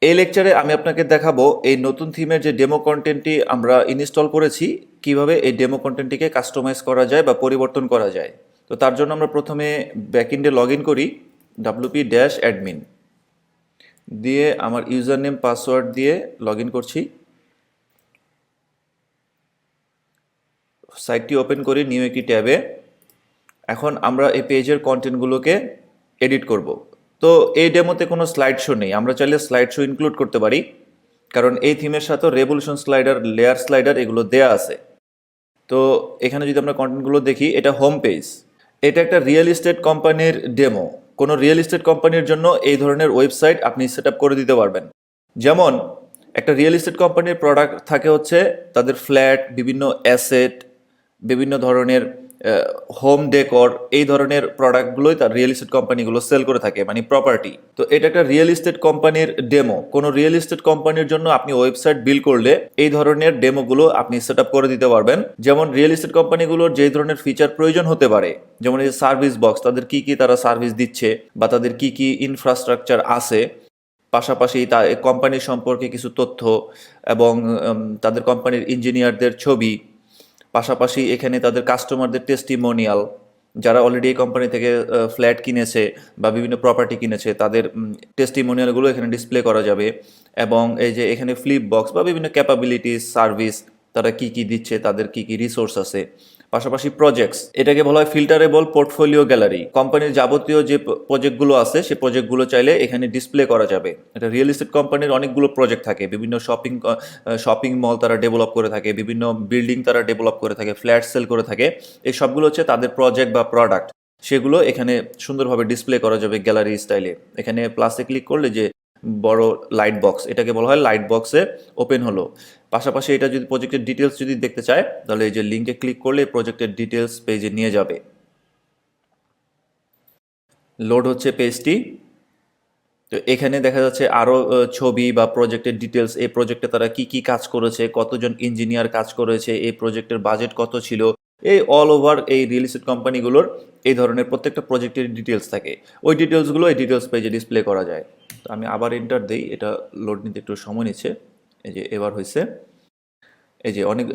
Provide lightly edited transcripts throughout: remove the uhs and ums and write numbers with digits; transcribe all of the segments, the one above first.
এই লেকচারে আমি আপনাকে দেখাবো এই নতুন থিমের যে ডেমো কন্টেন্টটি আমরা ইনস্টল করেছি কিভাবে এই ডেমো কন্টেন্টটিকে কাস্টমাইজ করা যায় বা পরিবর্তন করা যায়। তো তার জন্য আমরা প্রথমে ব্যাকএন্ডে লগ ইন করি, wp-admin দিয়ে আমার ইউজার নেম পাসওয়ার্ড দিয়ে লগ ইন করছি। সাইটটি ওপেন করি নিউ একটি ট্যাবে। এখন আমরা এই পেজের কন্টেন্টগুলোকে এডিট করব। তো এই ডেমোতে কোনো স্লাইড শো নেই, আমরা চাইলে স্লাইড শো ইনক্লুড করতে পারি, কারণ এই থিমের সাথে রেভলিউশন স্লাইডার, লেয়ার স্লাইডার এগুলো দেয়া আছে। তো এখানে যদি আমরা কন্টেন্টগুলো দেখি, এটা হোম পেজ, এটা একটা রিয়েল এস্টেট কোম্পানির ডেমো। কোনো রিয়েল এস্টেট কোম্পানির জন্য এই ধরনের ওয়েবসাইট আপনি সেট আপ করে দিতে পারবেন। যেমন একটা রিয়েল এস্টেট কোম্পানির প্রোডাক্ট থাকে হচ্ছে তাদের ফ্ল্যাট, বিভিন্ন অ্যাসেট, বিভিন্ন ধরনের হোম ডেকর, এই ধরনের প্রোডাক্টগুলোই তার রিয়েল এস্টেট কোম্পানিগুলো সেল করে থাকে, মানে প্রপার্টি। তো এটা একটা রিয়েল এস্টেট কোম্পানির ডেমো। কোনো রিয়েল এস্টেট কোম্পানির জন্য আপনি ওয়েবসাইট বিল্ড করলে এই ধরনের ডেমোগুলো আপনি সেট আপ করে দিতে পারবেন। যেমন রিয়েল এস্টেট কোম্পানিগুলোর যে ধরনের ফিচার প্রয়োজন হতে পারে, যেমন এই সার্ভিস বক্স, তাদের কি কি তারা সার্ভিস দিচ্ছে বা তাদের কি কি ইনফ্রাস্ট্রাকচার আছে, পাশাপাশি তা কোম্পানির সম্পর্কে কিছু তথ্য এবং তাদের কোম্পানির ইঞ্জিনিয়ারদের ছবি, পাশাপাশি এখানে তাদের কাস্টমারদের টেস্টিমোনিয়াল, যারা অলরেডি এই কোম্পানি থেকে ফ্ল্যাট কিনেছে বা বিভিন্ন প্রপার্টি কিনেছে, তাদের টেস্টিমোনিয়ালগুলো এখানে ডিসপ্লে করা যাবে। এবং এই যে এখানে ফ্লিপ বক্স বা বিভিন্ন ক্যাপাবিলিটিস, সার্ভিস, তারা কি কি দিচ্ছে, তাদের কি কি রিসোর্স আছে। পাশাপাশি প্রজেক্টস, এটাকে বলা হয় ফিল্টারেবল পোর্টফোলিও গ্যালারি। কোম্পানির যাবতীয় যে প্রজেক্টগুলো আছে সে প্রজেক্টগুলো চাইলে এখানে ডিসপ্লে করা যাবে। এটা রিয়েল এস্টেট কোম্পানির অনেকগুলো প্রজেক্ট থাকে, বিভিন্ন শপিং মল তারা ডেভেলপ করে থাকে, বিভিন্ন বিল্ডিং তারা ডেভেলপ করে থাকে, ফ্ল্যাট সেল করে থাকে। এই সবগুলো হচ্ছে তাদের প্রজেক্ট বা প্রোডাক্ট, সেগুলো এখানে সুন্দরভাবে ডিসপ্লে করা যাবে গ্যালারি স্টাইলে। এখানে প্লাসে ক্লিক করলে যে বড় লাইট বক্স, এটাকে বলা হয় লাইট বক্সে ওপেন হলো। পাশাপাশি এটা যদি প্রজেক্টের ডিটেলস যদি দেখতে চায়, তাহলে এই যে লিঙ্কে ক্লিক করলে প্রজেক্টের ডিটেলস পেজে নিয়ে যাবে। লোড হচ্ছে পেজটি। তো এখানে দেখা যাচ্ছে আরও ছবি বা প্রজেক্টের ডিটেলস, এই প্রজেক্টে তারা কি কি কাজ করেছে, কতজন ইঞ্জিনিয়ার কাজ করেছে, এই প্রজেক্টের বাজেট কত ছিল, এই অল ওভার এই রিয়েল এস্টেট কোম্পানিগুলোর এই ধরনের প্রত্যেকটা প্রজেক্টের ডিটেলস থাকে। ওই ডিটেলসগুলো এই ডিটেলস পেজে ডিসপ্লে করা যায়। তো আমি আবার এন্টার দিই, এটা লোড নিতে একটু সময় নিচ্ছে। এই যে এবার হয়েছে। এই যে অনেক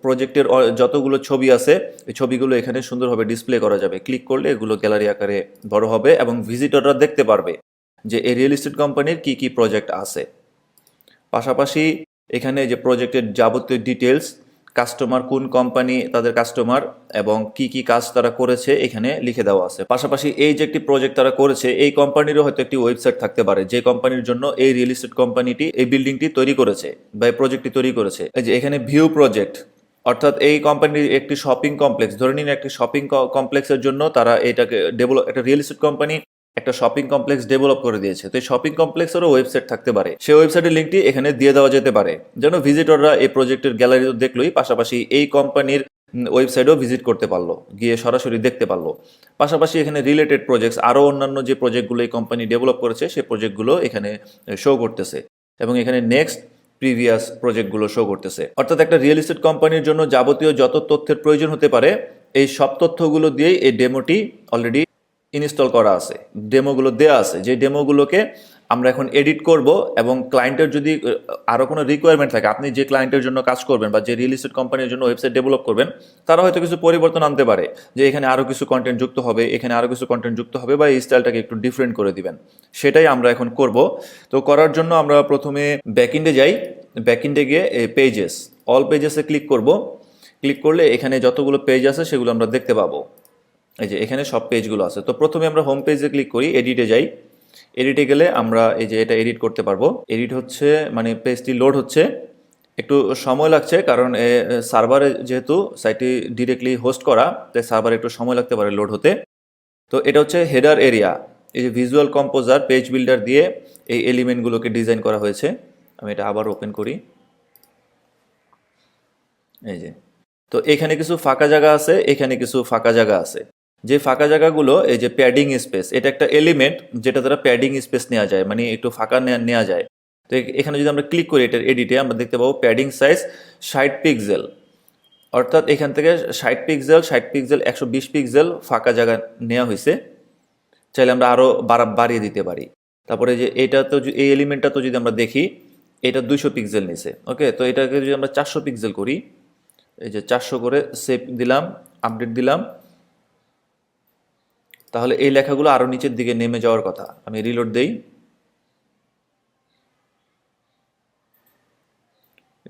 প্রজেক্টের যতগুলো ছবি আছে, এই ছবিগুলো এখানে সুন্দরভাবে ডিসপ্লে করা যাবে। ক্লিক করলে এগুলো গ্যালারি আকারে বড় হবে এবং ভিজিটররা দেখতে পারবে যে এই রিয়েল এস্টেট কোম্পানির কী কী প্রজেক্ট আছে। পাশাপাশি এখানে যে প্রজেক্টের যাবতীয় ডিটেলস, কাস্টমার কোন কোম্পানি, তাদের কাস্টমার এবং কি কি কাজ তারা করেছে এখানে লিখে দেওয়া আছে। পাশাপাশি এই যে একটি প্রজেক্ট তারা করেছে, এই কোম্পানিরও হয়তো একটি ওয়েবসাইট থাকতে পারে, যে কোম্পানির জন্য এই রিয়েল এস্টেট কোম্পানিটি এই বিল্ডিংটি তৈরি করেছে বা এই প্রজেক্টটি তৈরি করেছে। এই যে এখানে ভিউ প্রজেক্ট, অর্থাৎ এই কোম্পানির একটি শপিং কমপ্লেক্স, ধরে নিন একটি শপিং কমপ্লেক্সের জন্য তারা এটাকে একটা রিয়েল এস্টেট কোম্পানি একটা শপিং কমপ্লেক্স ডেভেলপ করে দিয়েছে। তো এই শপিং কমপ্লেক্সেরও ওয়েবসাইট থাকতে পারে, সেই ওয়েবসাইটের লিঙ্কটি এখানে দিয়ে দেওয়া যেতে পারে, যেন ভিজিটররা এই প্রজেক্টের গ্যালারি তো দেখলোই, পাশাপাশি এই কোম্পানির ওয়েবসাইটও ভিজিট করতে পারলো, গিয়ে সরাসরি দেখতে পারলো। পাশাপাশি এখানে রিলেটেড প্রজেক্টস, আরও অন্যান্য যে প্রজেক্টগুলো এই কোম্পানি ডেভেলপ করেছে সেই প্রজেক্টগুলো এখানে শো করতেছে এবং এখানে নেক্সট প্রিভিয়াস প্রজেক্টগুলো শো করতেছে। অর্থাৎ একটা রিয়েল এস্টেট কোম্পানির জন্য যাবতীয় যত তথ্যের প্রয়োজন হতে পারে, এই সব তথ্যগুলো দিয়েই এই ডেমোটি অলরেডি ইনস্টল করা আছে, ডেমোগুলো দেওয়া আছে। যে ডেমোগুলোকে আমরা এখন এডিট করব এবং ক্লায়েন্টের যদি আরও কোনো রিকোয়ারমেন্ট থাকে, আপনি যে ক্লায়েন্টের জন্য কাজ করবেন বা যে রিয়েল এস্টেট কোম্পানির জন্য ওয়েবসাইট ডেভেলপ করবেন, তারা হয়তো কিছু পরিবর্তন আনতে পারে, যে এখানে আরও কিছু কন্টেন্ট যুক্ত হবে, এখানে আরও কিছু কন্টেন্ট যুক্ত হবে, বা এই স্টাইলটাকে একটু ডিফারেন্ট করে দিবেন। সেটাই আমরা এখন করব। তো করার জন্য আমরা প্রথমে ব্যাকএন্ডে যাই, ব্যাকএন্ডে গিয়ে পেজেস, অল পেজেসে ক্লিক করব। ক্লিক করলে এখানে যতগুলো পেজ আছে সেগুলো আমরা দেখতে পাবো। এই যে এখানে সব পেজগুলো আছে। তো প্রথমে আমরা হোম পেজে ক্লিক করি, এডিটে যাই। এডিটে গেলে আমরা এই যে এটা এডিট করতে পারবো। এডিট হচ্ছে, মানে পেজটি লোড হচ্ছে, একটু সময় লাগছে, কারণ সার্ভারে যেহেতু সাইটটি ডিরেক্টলি হোস্ট করা, তাই সার্ভারে একটু সময় লাগতে পারে লোড হতে। তো এটা হচ্ছে হেডার এরিয়া, এই যে ভিজুয়াল কম্পোজার পেজ বিল্ডার দিয়ে এই এলিমেন্টগুলোকে ডিজাইন করা হয়েছে। আমি এটা আবার ওপেন করি। এই যে, তো এখানে কিছু ফাঁকা জায়গা আছে, এখানে কিছু ফাঁকা জায়গা আছে। যে ফাঁকা জায়গাগুলো, এই যে প্যাডিং স্পেস, এটা একটা এলিমেন্ট যেটা দ্বারা প্যাডিং স্পেস নেওয়া যায়, মানে একটু ফাঁকা নেওয়া যায়। তো এখানে যদি আমরা ক্লিক করি এটার এডিটে, আমরা দেখতে পাবো প্যাডিং সাইজ 60 পিক্সেল, অর্থাৎ এখান থেকে 60 পিক্সেল 120 পিক্সেল ফাঁকা জায়গা নেওয়া হয়েছে। চাইলে আমরা আরও বাড়িয়ে দিতে পারি। তারপরে যে এটা তো এই এলিমেন্টটা তো যদি আমরা দেখি, এটা 200 পিক্সেল নিছে। ওকে, তো এটাকে যদি আমরা 400 পিক্সেল করি, এই যে 400 করে সেভ দিলাম, আপডেট দিলাম, তাহলে এই লেখাগুলো আরও নিচের দিকে নেমে যাওয়ার কথা। আমি রিলোড দেই,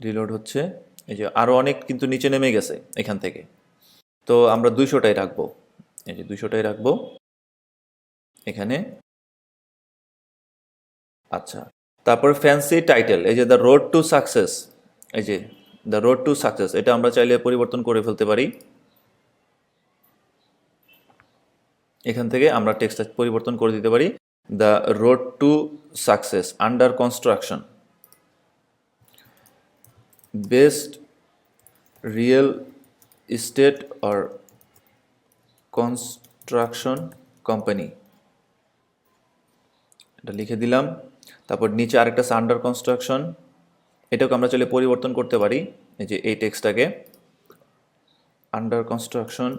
রিলোড হচ্ছে, এই যে আরও অনেক কিন্তু নিচে নেমে গেছে এখান থেকে। তো আমরা 200টাই রাখবো, এই যে 200টাই রাখবো এখানে। আচ্ছা, তারপর ফ্যান্সি টাইটেল, এই যে দ্য রোড টু সাকসেস, এই যে দ্য রোড টু সাকসেস, এটা আমরা চাইলে পরিবর্তন করে ফেলতে পারি। এখান থেকে আমরা টেক্সটটা পরিবর্তন করে দিতে পারি, the road to success under construction, best real estate or construction company, এটা লিখে দিলাম। তারপর নিচে আরেকটা আছে আন্ডার কনস্ট্রাকশন, এটাকে আমরা চাইলে পরিবর্তন করতে পারি, এই যে এই টেক্সটটাকে under construction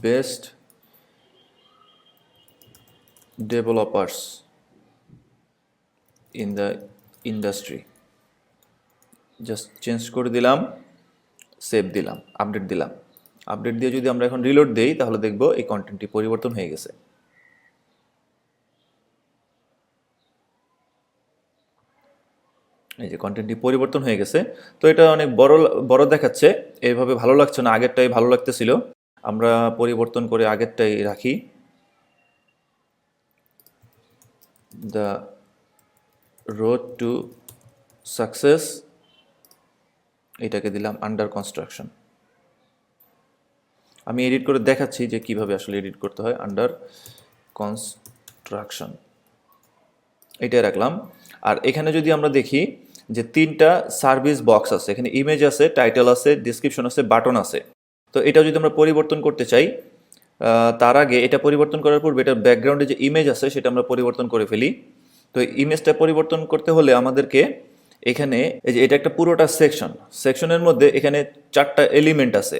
best developers in the industry, just change করে দিলাম, সেভ দিলাম, আপডেট দিলাম। আপডেট দিয়ে যদি আমরা এখন রিলোড দেই, তাহলে দেখব এই কন্টেন্টটি পরিবর্তন হয়ে গেছে। এই যে কন্টেন্টটি পরিবর্তন হয়ে গেছে। তো এটা অনেক বড় বড় দেখাচ্ছে, এইভাবে ভালো লাগছে না, আগেরটাই ভালো লাগতেছিল। আমরা পরিবর্তন করে আগেরটাই রাখি, দ্য রোড টু সাকসেস, এটাকে দিলাম আন্ডার কনস্ট্রাকশন। আমি এডিট করে দেখাচ্ছি যে কিভাবে আসলে এডিট করতে হয়, আন্ডার কনস্ট্রাকশন এটাই রাখলাম। আর এখানে যদি আমরা দেখি যে 3টা সার্ভিস বক্স আছে, এখানে ইমেজ আছে, টাইটেল আছে, ডিসক্রিপশন আছে, বাটন আছে। তো এটা যদি আমরা পরিবর্তন করতে চাই, তার আগে এটা পরিবর্তন করার পূর্বে এটার ব্যাকগ্রাউন্ডে যে ইমেজ আছে সেটা আমরা পরিবর্তন করে ফেলি। তো ইমেজটা পরিবর্তন করতে হলে আমাদেরকে এখানে, এই যে এটা একটা পুরোটা সেকশন, সেকশনের মধ্যে এখানে 4টা এলিমেন্ট আছে,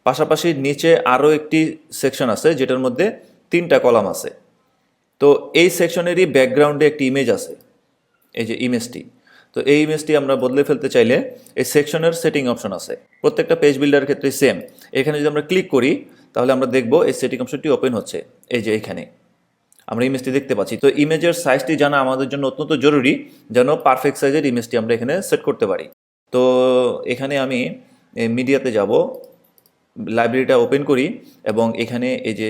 পাশাপাশি নিচে আরও একটি সেকশন আছে যেটার মধ্যে 3টা কলাম আছে। তো এই সেকশনেরই ব্যাকগ্রাউন্ডে একটি ইমেজ আছে, এই যে ইমেজটি। তো এই ইমেজটি আমরা বদলে ফেলতে চাইলে এই সেকশনের সেটিং অপশন আছে, প্রত্যেকটা পেজ বিল্ডারের ক্ষেত্রে সেম। এখানে যদি আমরা ক্লিক করি, তাহলে আমরা দেখব এই সেটিং অপশনটি ওপেন হচ্ছে, এই যে এখানে আমরা ইমেজটি দেখতে পাচ্ছি। তো ইমেজের সাইজটি জানা আমাদের জন্য অত্যন্ত জরুরি, যেন পারফেক্ট সাইজের ইমেজটি আমরা এখানে সেট করতে পারি। তো এখানে আমি মিডিয়াতে যাব, লাইব্রেরিটা ওপেন করি, এবং এখানে এই যে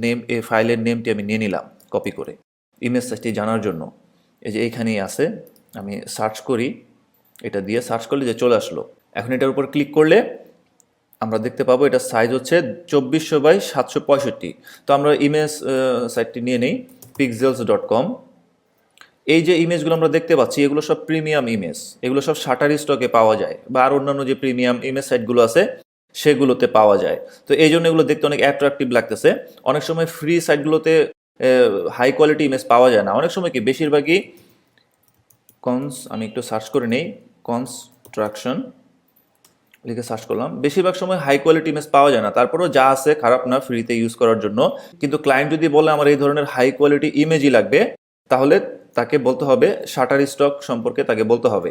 নেম, এই ফাইলের নেমটি আমি নিয়ে নিলাম কপি করে ইমেজ সাইজটি জানার জন্য। এই যে এইখানেই আছে, আমি সার্চ করি, এটা দিয়ে সার্চ করলে যে চলে আসলো। এখন এটার উপর ক্লিক করলে আমরা দেখতে পাবো এটার সাইজ হচ্ছে 2400x765। তো আমরা ইমেজ সাইটটি নিয়ে নেই, pixels.com। এই যে ইমেজগুলো আমরা দেখতে পাচ্ছি এগুলো সব প্রিমিয়াম ইমেজ, এগুলো সব শাটার স্টকে পাওয়া যায়, বা আর অন্যান্য যে প্রিমিয়াম ইমেজ সাইটগুলো আছে সেগুলোতে পাওয়া যায়। তো এই জন্য এগুলো দেখতে অনেক অ্যাট্রাকটিভ লাগতেছে। অনেক সময় ফ্রি সাইটগুলোতে হাই কোয়ালিটি ইমেজ পাওয়া যায় না, অনেক সময় কি বেশিরভাগই আমি একটু সার্চ করে নেই, কনস্ট্রাকশন লিখে সার্চ করলাম, বেশিরভাগ সময় হাই কোয়ালিটি ইমেজ পাওয়া যায় না। তারপরেও যা আছে খারাপ না, ফ্রিতে ইউজ করার জন্য। কিন্তু ক্লায়েন্ট যদি বলে আমার এই ধরনের হাই কোয়ালিটি ইমেজই লাগবে, তাহলে তাকে বলতে হবে, শাটার স্টক সম্পর্কে তাকে বলতে হবে।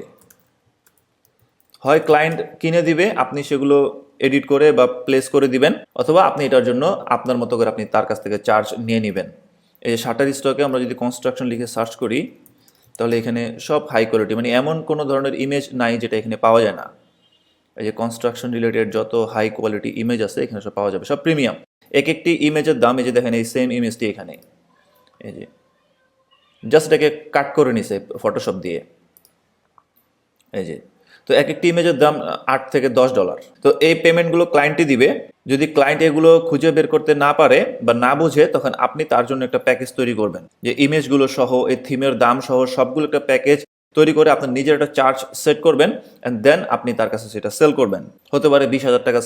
হয় ক্লায়েন্ট কিনে দিবে, আপনি সেগুলো এডিট করে বা প্লেস করে দিবেন, অথবা আপনি এটার জন্য আপনার মতো করে আপনি তার কাছ থেকে চার্জ নিয়ে নেবেন। এই শাটার স্টকে আমরা যদি কনস্ট্রাকশন লিখে সার্চ করি, তাহলে এখানে সব হাই কোয়ালিটি, মানে এমন কোনো ধরনের ইমেজ নাই যেটা এখানে পাওয়া যায় না। এই যে কনস্ট্রাকশন রিলেটেড যত হাই কোয়ালিটি ইমেজ আছে এখানে সব পাওয়া যাবে, সব প্রিমিয়াম। এক একটি ইমেজের দাম, এই যে দেখেন এই সেম ইমেজটি এখানে, এই যে জাস্ট এটাকে কাট করে নিছে ফটোশপ দিয়ে, এই যে। তো এক একটি ইমেজের দাম $8 থেকে $10। তো এই পেমেন্টগুলো ক্লায়েন্টই দিবে। যদি ক্লায়েন্ট এগুলো খুঁজে বের করতে না পারে বা না বুঝে, তখন আপনি তার জন্য একটা প্যাকেজ তৈরি করবেন, যে ইমেজগুলো সহ, এই থিমের দাম সহ সবগুলো একটা প্যাকেজ তৈরি করে আপনার নিজের একটা চার্জ সেট করবেন, অ্যান্ড দেন আপনি তার কাছে সেটা সেল করবেন। হতে পারে 20,000 টাকা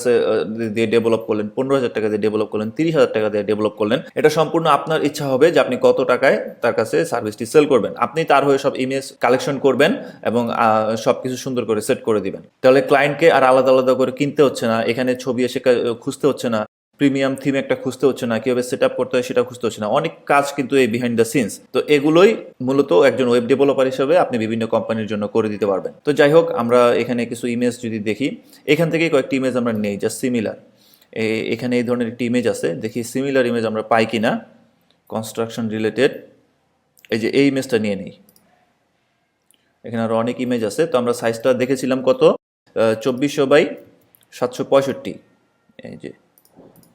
দিয়ে ডেভেলপ করলেন, 15,000 টাকা দিয়ে ডেভেলপ করলেন, 30,000 টাকা দিয়ে ডেভেলপ করলেন। এটা সম্পূর্ণ আপনার ইচ্ছা হবে যে আপনি কত টাকায় তার কাছে সার্ভিসটি সেল করবেন। আপনি তার হয়ে সব ইমেজ কালেকশন করবেন এবং সব কিছু সুন্দর করে সেট করে দিবেন। তাহলে ক্লায়েন্টকে আর আলাদা আলাদা করে কিনতে হচ্ছে না, এখানে ছবি এসে খুঁজতে হচ্ছে না, প্রিমিয়াম থিম একটা খুঁজতে হচ্ছে না, কীভাবে সেট আপ করতে হয় সেটা খুঁজতে হচ্ছে না, অনেক কাজ কিন্তু এই বিহাইন্ড দ্য সিনস। তো এগুলোই মূলত একজন ওয়েব ডেভেলপার হিসেবে আপনি বিভিন্ন কোম্পানির জন্য করে দিতে পারবেন। তো যাই হোক, আমরা এখানে কিছু ইমেজ যদি দেখি, এখান থেকেই কয়েকটি ইমেজ আমরা নেই জাস্ট সিমিলার। এখানে এই ধরনের একটি ইমেজ আছে, দেখি সিমিলার ইমেজ আমরা পাই কিনা কনস্ট্রাকশন রিলেটেড। এই যে এই ইমেজটা নিয়ে নিই, এখানে আরও অনেক ইমেজ আছে। তো আমরা সাইজটা দেখেছিলাম কত, 2400x765। এই যে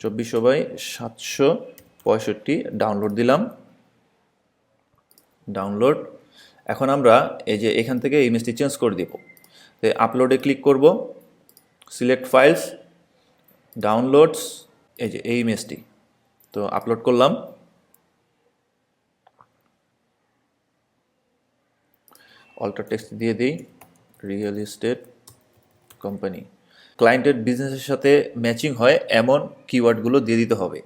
2400x765, ডাউনলোড দিলাম, ডাউনলোড। এখন আমরা এই যে এখান থেকে ইমেজটি চেঞ্জ করে দিব। তো আপলোডে ক্লিক করব, সিলেক্ট ফাইলস, ডাউনলোডস, এই যে এই ইমেজটি। তো আপলোড করলাম। অল্টার টেক্সট দিয়ে দিই, রিয়েল এস্টেট কোম্পানি। ক্লায়েন্টের বিজনেসের সাথে ম্যাচিং হয় এমন কিওয়ার্ডগুলো দিয়ে দিতে হবে।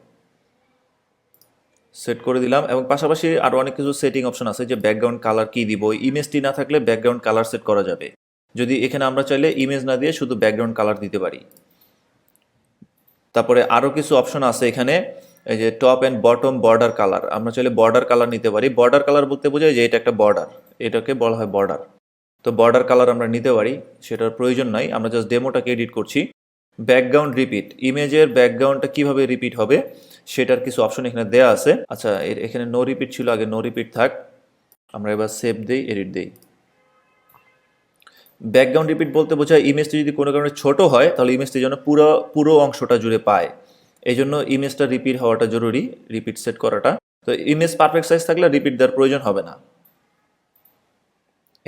সেট করে দিলাম, এবং পাশাপাশি আরও অনেক কিছু সেটিং অপশন আছে, যে ব্যাকগ্রাউন্ড কালার কী দিব। ইমেজটি না থাকলে ব্যাকগ্রাউন্ড কালার সেট করা যাবে, যদি এখানে আমরা চাইলে ইমেজ না দিয়ে শুধু ব্যাকগ্রাউন্ড কালার দিতে পারি। তারপরে আরও কিছু অপশন আছে এখানে, এই যে top and bottom border colour, আমরা চাইলে বর্ডার কালার নিতে পারি। বর্ডার কালার বলতে বোঝায় যে এটা একটা বর্ডার, এটাকে বলা হয় বর্ডার। তো বর্ডার কালার আমরা নিতে পারি, সেটার প্রয়োজন নাই, আমরা জাস্ট ডেমোটাকে এডিট করছি। ব্যাকগ্রাউন্ড রিপিট, ইমেজের ব্যাকগ্রাউন্ডটা কিভাবে রিপিট হবে সেটার কিছু অপশন এখানে দেয়া আছে। আচ্ছা, এখানে নো রিপিট ছিল আগে, নো রিপিট থাক। আমরা এবার সেভ দেই, এডিট দেই। ব্যাকগ্রাউন্ড রিপিট বলতে বোঝায় ইমেজটি যদি কোনো কারণে ছোট হয় তাহলে ইমেজটি যেন পুরো অংশটা জুড়ে পায়, এই জন্য ইমেজটা রিপিট হওয়াটা জরুরি, রিপিট সেট করাটা। তো ইমেজ পারফেক্ট সাইজ থাকলে রিপিট দেওয়ার প্রয়োজন হবে না।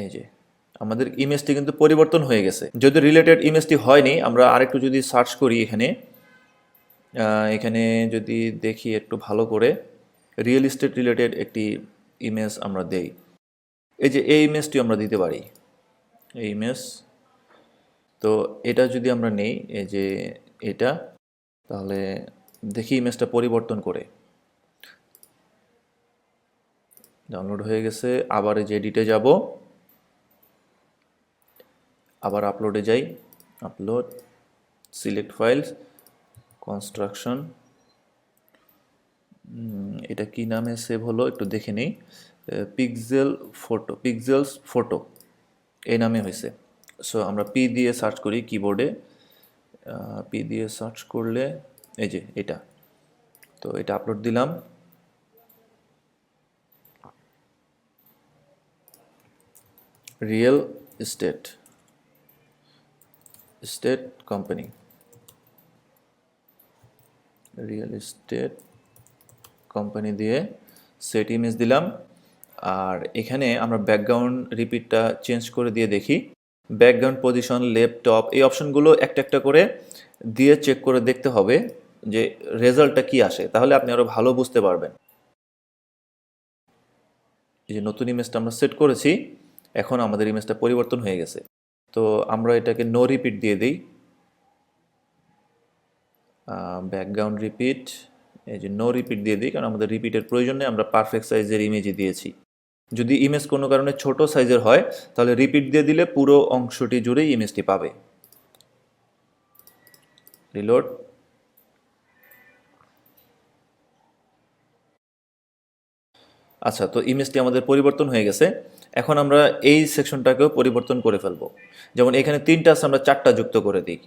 এই যে আমাদের ইমেজটি কিন্তু পরিবর্তন হয়ে গেছে। যদি রিলেটেড ইমেজটি হয়নি, আমরা আরেকটু যদি সার্চ করি এখানে যদি দেখি একটু ভালো করে, রিয়েল এস্টেট রিলেটেড একটি ইমেজ আমরা দেই। এই যে এই ইমেজটি আমরা দিতে পারি, এই ইমেজ। তো এটা যদি আমরা নেই, এই যে এটা, তাহলে দেখি ইমেজটা পরিবর্তন করে। ডাউনলোড হয়ে গেছে। আবার এই যে এডিটে যাব, আবার আপলোডে যাই, আপলোড, সিলেক্ট ফাইলস, কনস্ট্রাকশন, এটা কি নামে সেভ হলো একটু দেখে নেই, পিক্সেলস ফটো এই নামে হয়েছে। সো আমরা পি দিয়ে সার্চ করি কিবোর্ডে, পি দিয়ে সার্চ করলে এই যে এটা। তো এটা আপলোড দিলাম, real estate company, real estate company দিয়ে সেট ইমেজ দিলাম। আর এখানে আমরা ব্যাকগ্রাউন্ড রিপিটটা চেঞ্জ করে দিয়ে দেখি, ব্যাকগ্রাউন্ড পজিশন, লেফট, টপ, এই অপশনগুলো একটা একটা করে দিয়ে চেক করে দেখতে হবে যে রেজাল্টটা কি আসে, তাহলে আপনি আরও ভালো বুঝতে পারবেন। এই যে নতুন ইমেজটা আমরা সেট করেছি, এখন আমাদের ইমেজটা পরিবর্তন হয়ে গেছে। তো আমরা এটাকে নো রিপিট দিয়ে দিই, ব্যাকগ্রাউন্ড রিপিট, এই যে নো রিপিট দিয়ে দিই, কারণ আমাদের রিপিটের প্রয়োজন নেই, আমরা পারফেক্ট সাইজের ইমেজই দিয়েছি। যদি ইমেজ কোনো কারণে ছোট সাইজের হয় তাহলে রিপিট দিয়ে দিলে পুরো অংশটি জুড়েই ইমেজটি পাবে। রিলোড, আচ্ছা, তো ইমেজটি আমাদের পরিবর্তন হয়ে গেছে। এখন আমরা এই সেকশনটাকেও পরিবর্তন করে ফেলবো। যেমন এখানে 3টা আছে, আমরা 4টা যুক্ত করে দিই,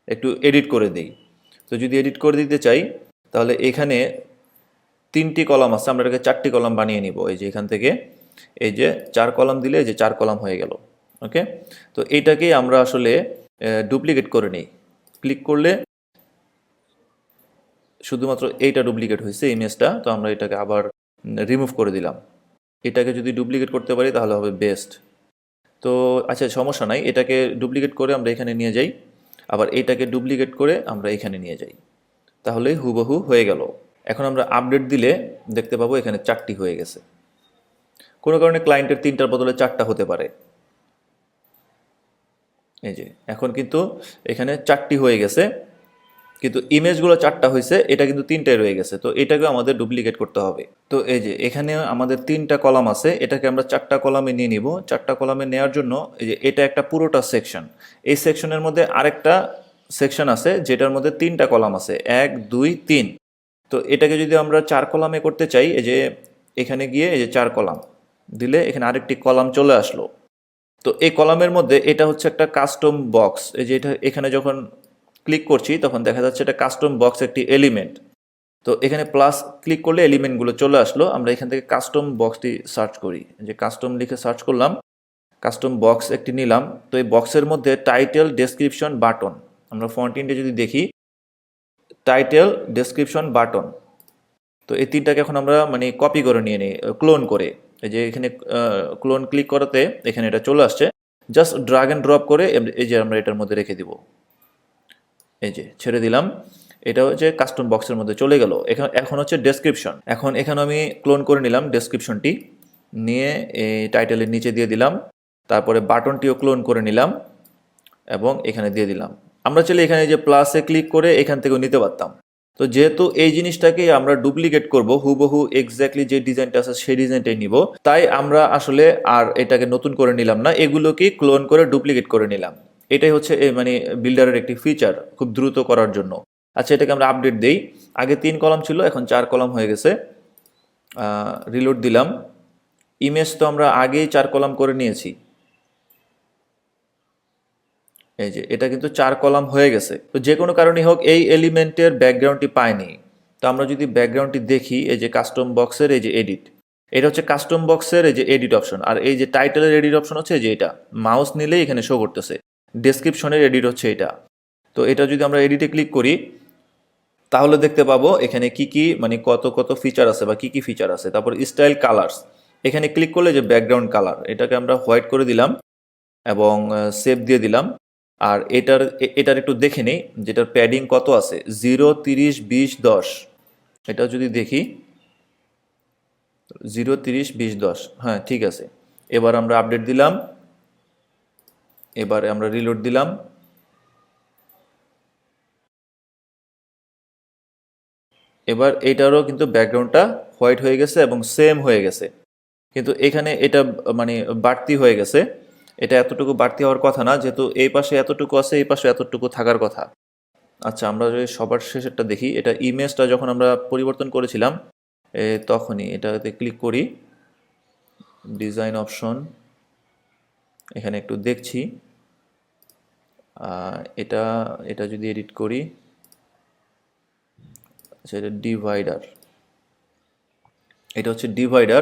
একটু এডিট করে দিই। তো যদি এডিট করে দিতে চাই তাহলে এখানে 3টি কলাম আছে, আমরা এটাকে 4টি কলাম বানিয়ে নিব। এই যে এখান থেকে এই যে 4 কলাম দিলে এই যে 4 কলাম হয়ে গেল। ওকে, তো এইটাকেই আমরা আসলে ডুপ্লিকেট করে নিই। ক্লিক করলে শুধুমাত্র এইটা ডুপ্লিকেট হয়েছে ইমেজটা, তো আমরা এটাকে আবার রিমুভ করে দিলাম। এটাকে যদি ডুপ্লিকেট করতে পারি তাহলে হবে বেস্ট। তো আচ্ছা, সমস্যা নাই, এটাকে ডুপ্লিকেট করে আমরা এখানে নিয়ে যাই, আবার এটাকে ডুপ্লিকেট করে আমরা এখানে নিয়ে যাই, তাহলেই হুবহু হয়ে গেল। এখন আমরা আপডেট দিলে দেখতে পাবো এখানে 4টি হয়ে গেছে। কোনো কারণে ক্লায়েন্টের 3টার বদলে 4টা হতে পারে। এই যে এখন কিন্তু এখানে 4টি হয়ে গেছে, কিন্তু ইমেজগুলো 4টা হয়েছে, এটা কিন্তু 3টাই রয়ে গেছে। তো এটাকে আমাদের ডুপ্লিকেট করতে হবে। তো এই যে এখানে আমাদের 3টা কলাম আছে, এটাকে আমরা 4টা কলামে নিয়ে নিব। 4টা কলামে নেওয়ার জন্য এই যে এটা একটা পুরোটা সেকশন, এই সেকশনের মধ্যে আরেকটা সেকশন আছে যেটার মধ্যে 3টা কলাম আছে, 1 2 3। তো এটাকে যদি আমরা 4 কলামে করতে চাই, এই যে এখানে গিয়ে এই যে 4 কলাম দিলে এখানে আরেকটি কলাম চলে আসলো। তো এই কলামের মধ্যে এটা হচ্ছে একটা কাস্টম বক্স। এই যে এটা এখানে যখন ক্লিক করছি তখন দেখা যাচ্ছে এটা কাস্টম বক্স একটি এলিমেন্ট। তো এখানে প্লাস ক্লিক করলে এলিমেন্টগুলো চলে আসলো। আমরা এখান থেকে কাস্টম বক্সটি সার্চ করি, যে কাস্টম লিখে সার্চ করলাম, কাস্টম বক্স একটি নিলাম। তো এই বক্সের মধ্যে টাইটেল, ডেসক্রিপশন, বাটন, আমরা ফন্ট ইন্ডে যদি দেখি টাইটেল, ডেসক্রিপশন, বাটন, তো এই তিনটাকে এখন আমরা মানে কপি করে নিয়ে নিই, ক্লোন করে। এই যে এখানে ক্লোন ক্লিক করাতে এখানে এটা চলে আসছে, জাস্ট ড্রাগ অ্যান্ড ড্রপ করে এই যে আমরা এটার মধ্যে রেখে দিব, এই যে ছেড়ে দিলাম, এটা হচ্ছে কাস্টম বক্সের মধ্যে চলে গেল। এখন হচ্ছে ডেসক্রিপশন। এখন এখানে আমি ক্লোন করে নিলাম ডেসক্রিপশনটি, নিয়ে এই টাইটেলের নিচে দিয়ে দিলাম, তারপরে বাটনটিও ক্লোন করে নিলাম এবং এখানে দিয়ে দিলাম। আমরা চাইলে এখানে যে প্লাসে ক্লিক করে এখান থেকেও নিতে পারতাম। তো যেহেতু এই জিনিসটাকে আমরা ডুপ্লিকেট করব, হুবহু এক্স্যাক্টলি যে ডিজাইনটা আছে সেই ডিজাইনটাই নিব, তাই আমরা আসলে আর এটাকে নতুন করে নিলাম না, এগুলোকে ক্লোন করে ডুপ্লিকেট করে নিলাম। এটাই হচ্ছে মানে বিল্ডারের একটি ফিচার, খুব দ্রুত করার জন্য। আচ্ছা, এটাকে আমরা আপডেট দেই। আগে 3 কলাম ছিল, এখন 4 কলাম হয়ে গেছে। রিলোড দিলাম। ইমেজ তো আমরা আগেই 4 কলাম করে নিয়েছি, এই যে এটা কিন্তু 4 কলাম হয়ে গেছে। তো যে কোনো কারণেই হোক এই এলিমেন্টের ব্যাকগ্রাউন্ডটি পায়নি। তো আমরা যদি ব্যাকগ্রাউন্ডটি দেখি, এই যে কাস্টম বক্সের এই যে এডিট, এটা হচ্ছে কাস্টম বক্সের এই যে এডিট অপশন। আর এই যে টাইটেলের এডিট অপশন হচ্ছে যে এটা, মাউস নিলেই এখানে শো করতেছে। ডেসক্রিপশনের এডিট হচ্ছে এটা। তো এটা যদি আমরা এডিটে ক্লিক করি তাহলে দেখতে পাবো এখানে কি কি মানে কত কত ফিচার আছে বা কি কি ফিচার আছে। তারপর স্টাইল, কালার্স, এখানে ক্লিক করলে যে ব্যাকগ্রাউন্ড কালার, এটাকে আমরা হোয়াইট করে দিলাম এবং সেভ দিয়ে দিলাম। আর এটার একটু দেখে নিই যেটার প্যাডিং কত আছে, 0 30 20 10। এটা যদি দেখি 0 30 20 10, হ্যাঁ ঠিক আছে। এবার আমরা আপডেট দিলাম, এবারে আমরা রিলোড দিলাম। এবার এটারও কিন্তু ব্যাকগ্রাউন্ডটা হোয়াইট হয়ে গেছে এবং সেম হয়ে গেছে। কিন্তু এখানে এটা মানে বাড়তি হয়ে গেছে। এটা এতটুকু বাড়তি হওয়ার কথা না, যেহেতু এই পাশে এতটুকু আছে, এই পাশে এতটুকু থাকার কথা। আচ্ছা, আমরা যদি সবার শেষেরটা দেখি, এটা ইমেজটা যখন আমরা পরিবর্তন করেছিলাম তখনই এটাতে ক্লিক করি, ডিজাইন অপশন, এখানে একটু দেখছি। এটা এটা যদি এডিট করি, আচ্ছা এটা ডিভাইডার, এটা হচ্ছে divider,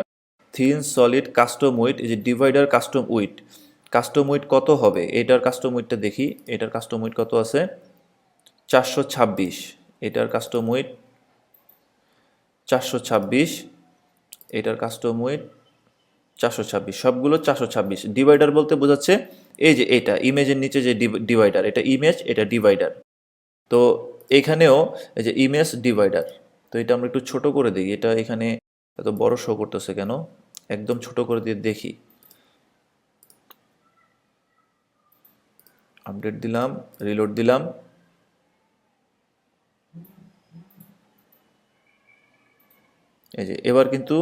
thin solid custom with. এই যে divider custom with, custom with কত হবে, এটার কাস্টম উইথটা দেখি। এটার কাস্টম উইথ কত আছে, 426। এটার কাস্টম উইথ 426, এটার কাস্টম উইথ 426, সবগুলো 426। ডিভাইডার বলতে বোঝাচ্ছে এই যে এটা ইমেজের নিচে যে ডিভাইডার, এটা ইমেজ, এটা ডিভাইডার। তো এখানেও এই যে ইমেজ ডিভাইডার। তো এটা আমরা একটু ছোট করে দিই, এটা এখানে এত বড় শো করতেছে কেন, একদম ছোট করে দিয়ে দেখি। আপডেট দিলাম, রিলোড দিলাম। এই যে এবার কিন্তু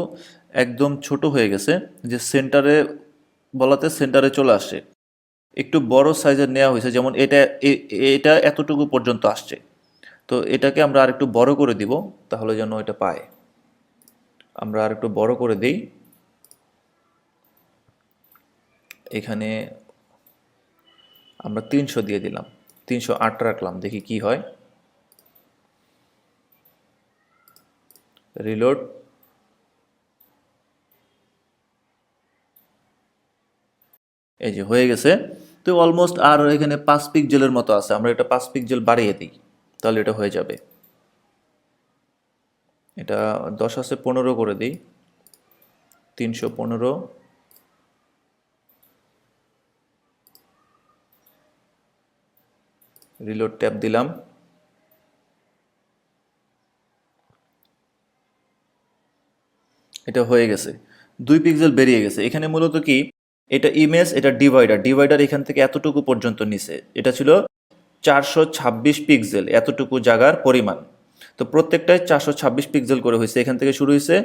একদম ছোট হয়ে গেছে, যে সেন্টারে বলাতে সেন্টারে চলে আসছে। একটু বড় সাইজের নেওয়া হয়েছে, যেমন এটা এতটুকু পর্যন্ত আসছে। তো এটাকে আমরা আরেকটু বড় করে দিব, তাহলে যেন এটা পায়। আমরা আরেকটু বড় করে দিই, এখানে আমরা 300 দিয়ে দিলাম, 308 রাখলাম, দেখি কি হয়। রিলোড, এই যে হয়ে গেছে। তো অলমোস্ট আর এখানে 5 পিক্সেলের মতো আছে, আমরা এটা 5 পিক্সেল বাড়িয়ে দিই, তাহলে এটা হয়ে যাবে। এটা 10 আছে, 15 করে দিই, 315। রিলোড ট্যাব দিলাম, এটা হয়ে গেছে, 2 পিক্সেল বেরিয়ে গেছে। এখানে মূলত কি, এটা ইমেজ, এটা ডিভাইডার, ডিভাইডার এখান থেকে এতটুকু পর্যন্ত নিছে। এটা ছিল 426 পিক্সেল, এতটুকু জায়গার পরিমাণ। তো প্রত্যেকটাই 426 পিক্সেল করে হয়েছে, এখান থেকে শুরু হয়েছে,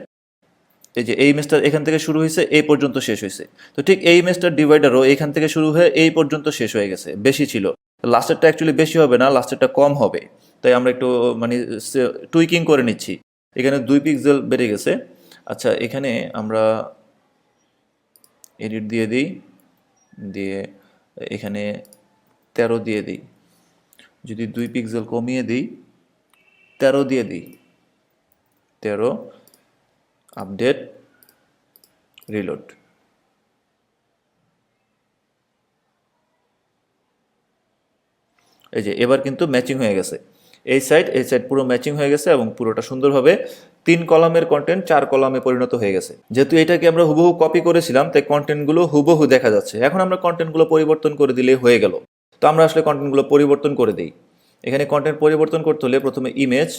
এই যে এই ইমেজটা এখান থেকে শুরু হয়েছে, এই পর্যন্ত শেষ হয়েছে। তো ঠিক এই ইমেজটার ডিভাইডারও এখান থেকে শুরু হয়ে এই পর্যন্ত শেষ হয়ে গেছে, বেশি ছিল। লাস্টেরটা অ্যাকচুয়ালি বেশি হবে না, লাস্টেরটা কম হবে। তাই আমরা একটু মানে টুইকিং করে নিচ্ছি। এখানে 2 পিক্সেল বেড়ে গেছে। আচ্ছা, এখানে আমরা এডিট দিয়ে দিই, দিয়ে এখানে 13 দিয়ে দিই। যদি 2 পিক্সেল কমিয়ে দিই, 13 দিয়ে দিই, 13, আপডেট, রিলোড। এই যে এবার কিন্তু ম্যাচিং হয়ে গেছে, এই সাইড পুরো ম্যাচিং হয়ে গেছে এবং পুরোটা সুন্দরভাবে 3 কলামের কন্টেন্ট 4 কলামে পরিণত হয়ে গেছে। যেহেতু এটাকে আমরা হুবহু কপি করেছিলাম, তাই কন্টেন্টগুলো হুবহু দেখা যাচ্ছে। এখন আমরা কন্টেন্টগুলো পরিবর্তন করে দিলেই হয়ে গেল। তো আমরা আসলে কন্টেন্টগুলো পরিবর্তন করে দিই। এখানে কন্টেন্ট পরিবর্তন করতে হলে প্রথমে ইমেজ,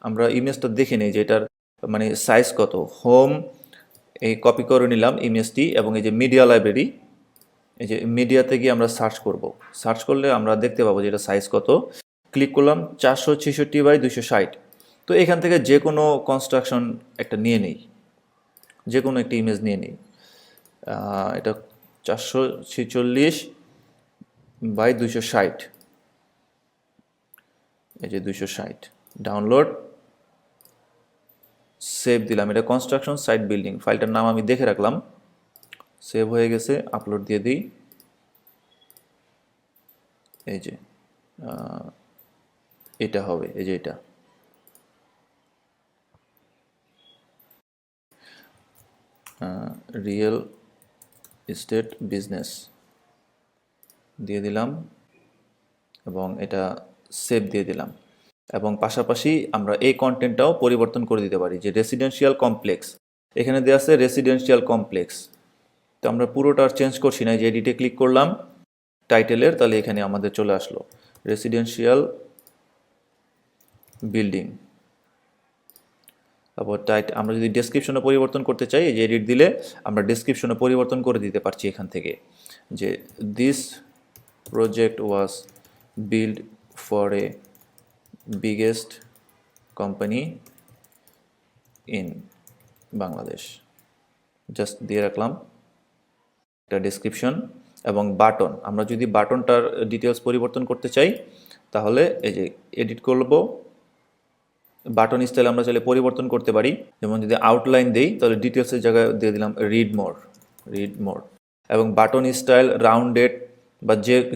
আমরা ইমেজটা দেখে নিই যে এটার মানে সাইজ কত। হোম, এই কপি করে নিলাম ইমেজটি, এবং এই যে মিডিয়া লাইব্রেরি, এই যে মিডিয়াতে গিয়ে আমরা সার্চ করব। সার্চ করলে আমরা দেখতে পাবো যে এটা সাইজ কত। ক্লিক করলাম 466x260। তো এখান থেকে যে কোনো কনস্ট্রাকশন একটা নিয়ে নেই, যে কোনো একটি ইমেজ নিয়ে নেই। এটা 446x260, এই যে 260, ডাউনলোড, সেভ দিলাম। এটা কনস্ট্রাকশন সাইট বিল্ডিং, ফাইলটার নাম আমি দেখে রাখলাম। সেভ হয়ে গেছে, আপলোড দিয়ে দিই। এই যে এটা হবে, এই যে এটা। রিয়েল এস্টেট বিজনেস দিয়ে দিলাম এবং এটা সেভ দিয়ে দিলাম। এবং পাশাপাশি আমরা এই কন্টেন্টটাও পরিবর্তন করে দিতে পারি, যে রেসিডেন্সিয়াল কমপ্লেক্স, এখানে দেওয়া আছে রেসিডেন্সিয়াল কমপ্লেক্স। তো আমরা পুরোটা আর চেঞ্জ করছি না, যে এডিটে ক্লিক করলাম টাইটেলের, তাহলে এখানে আমাদের চলে আসলো রেসিডেন্সিয়াল বিল্ডিং। তারপর আমরা যদি ডেসক্রিপশনে পরিবর্তন করতে চাই, এই যে এডিট দিলে আমরা ডেসক্রিপশনে পরিবর্তন করে দিতে পারছি এখান থেকে, যে this project was build for a biggest company in Bangladesh. Just দিয়ে রাখলাম একটা ডেসক্রিপশন এবং বাটন। আমরা যদি বাটনটার ডিটেলস পরিবর্তন করতে চাই, তাহলে এই যে এডিট করব, বাটন স্টাইল আমরা চাইলে পরিবর্তন করতে পারি। যেমন যদি আউটলাইন দেই, তাহলে ডিটেলসের জায়গায় দিয়ে দিলাম রিড মোর। এবং বাটন স্টাইল রাউন্ডেড বা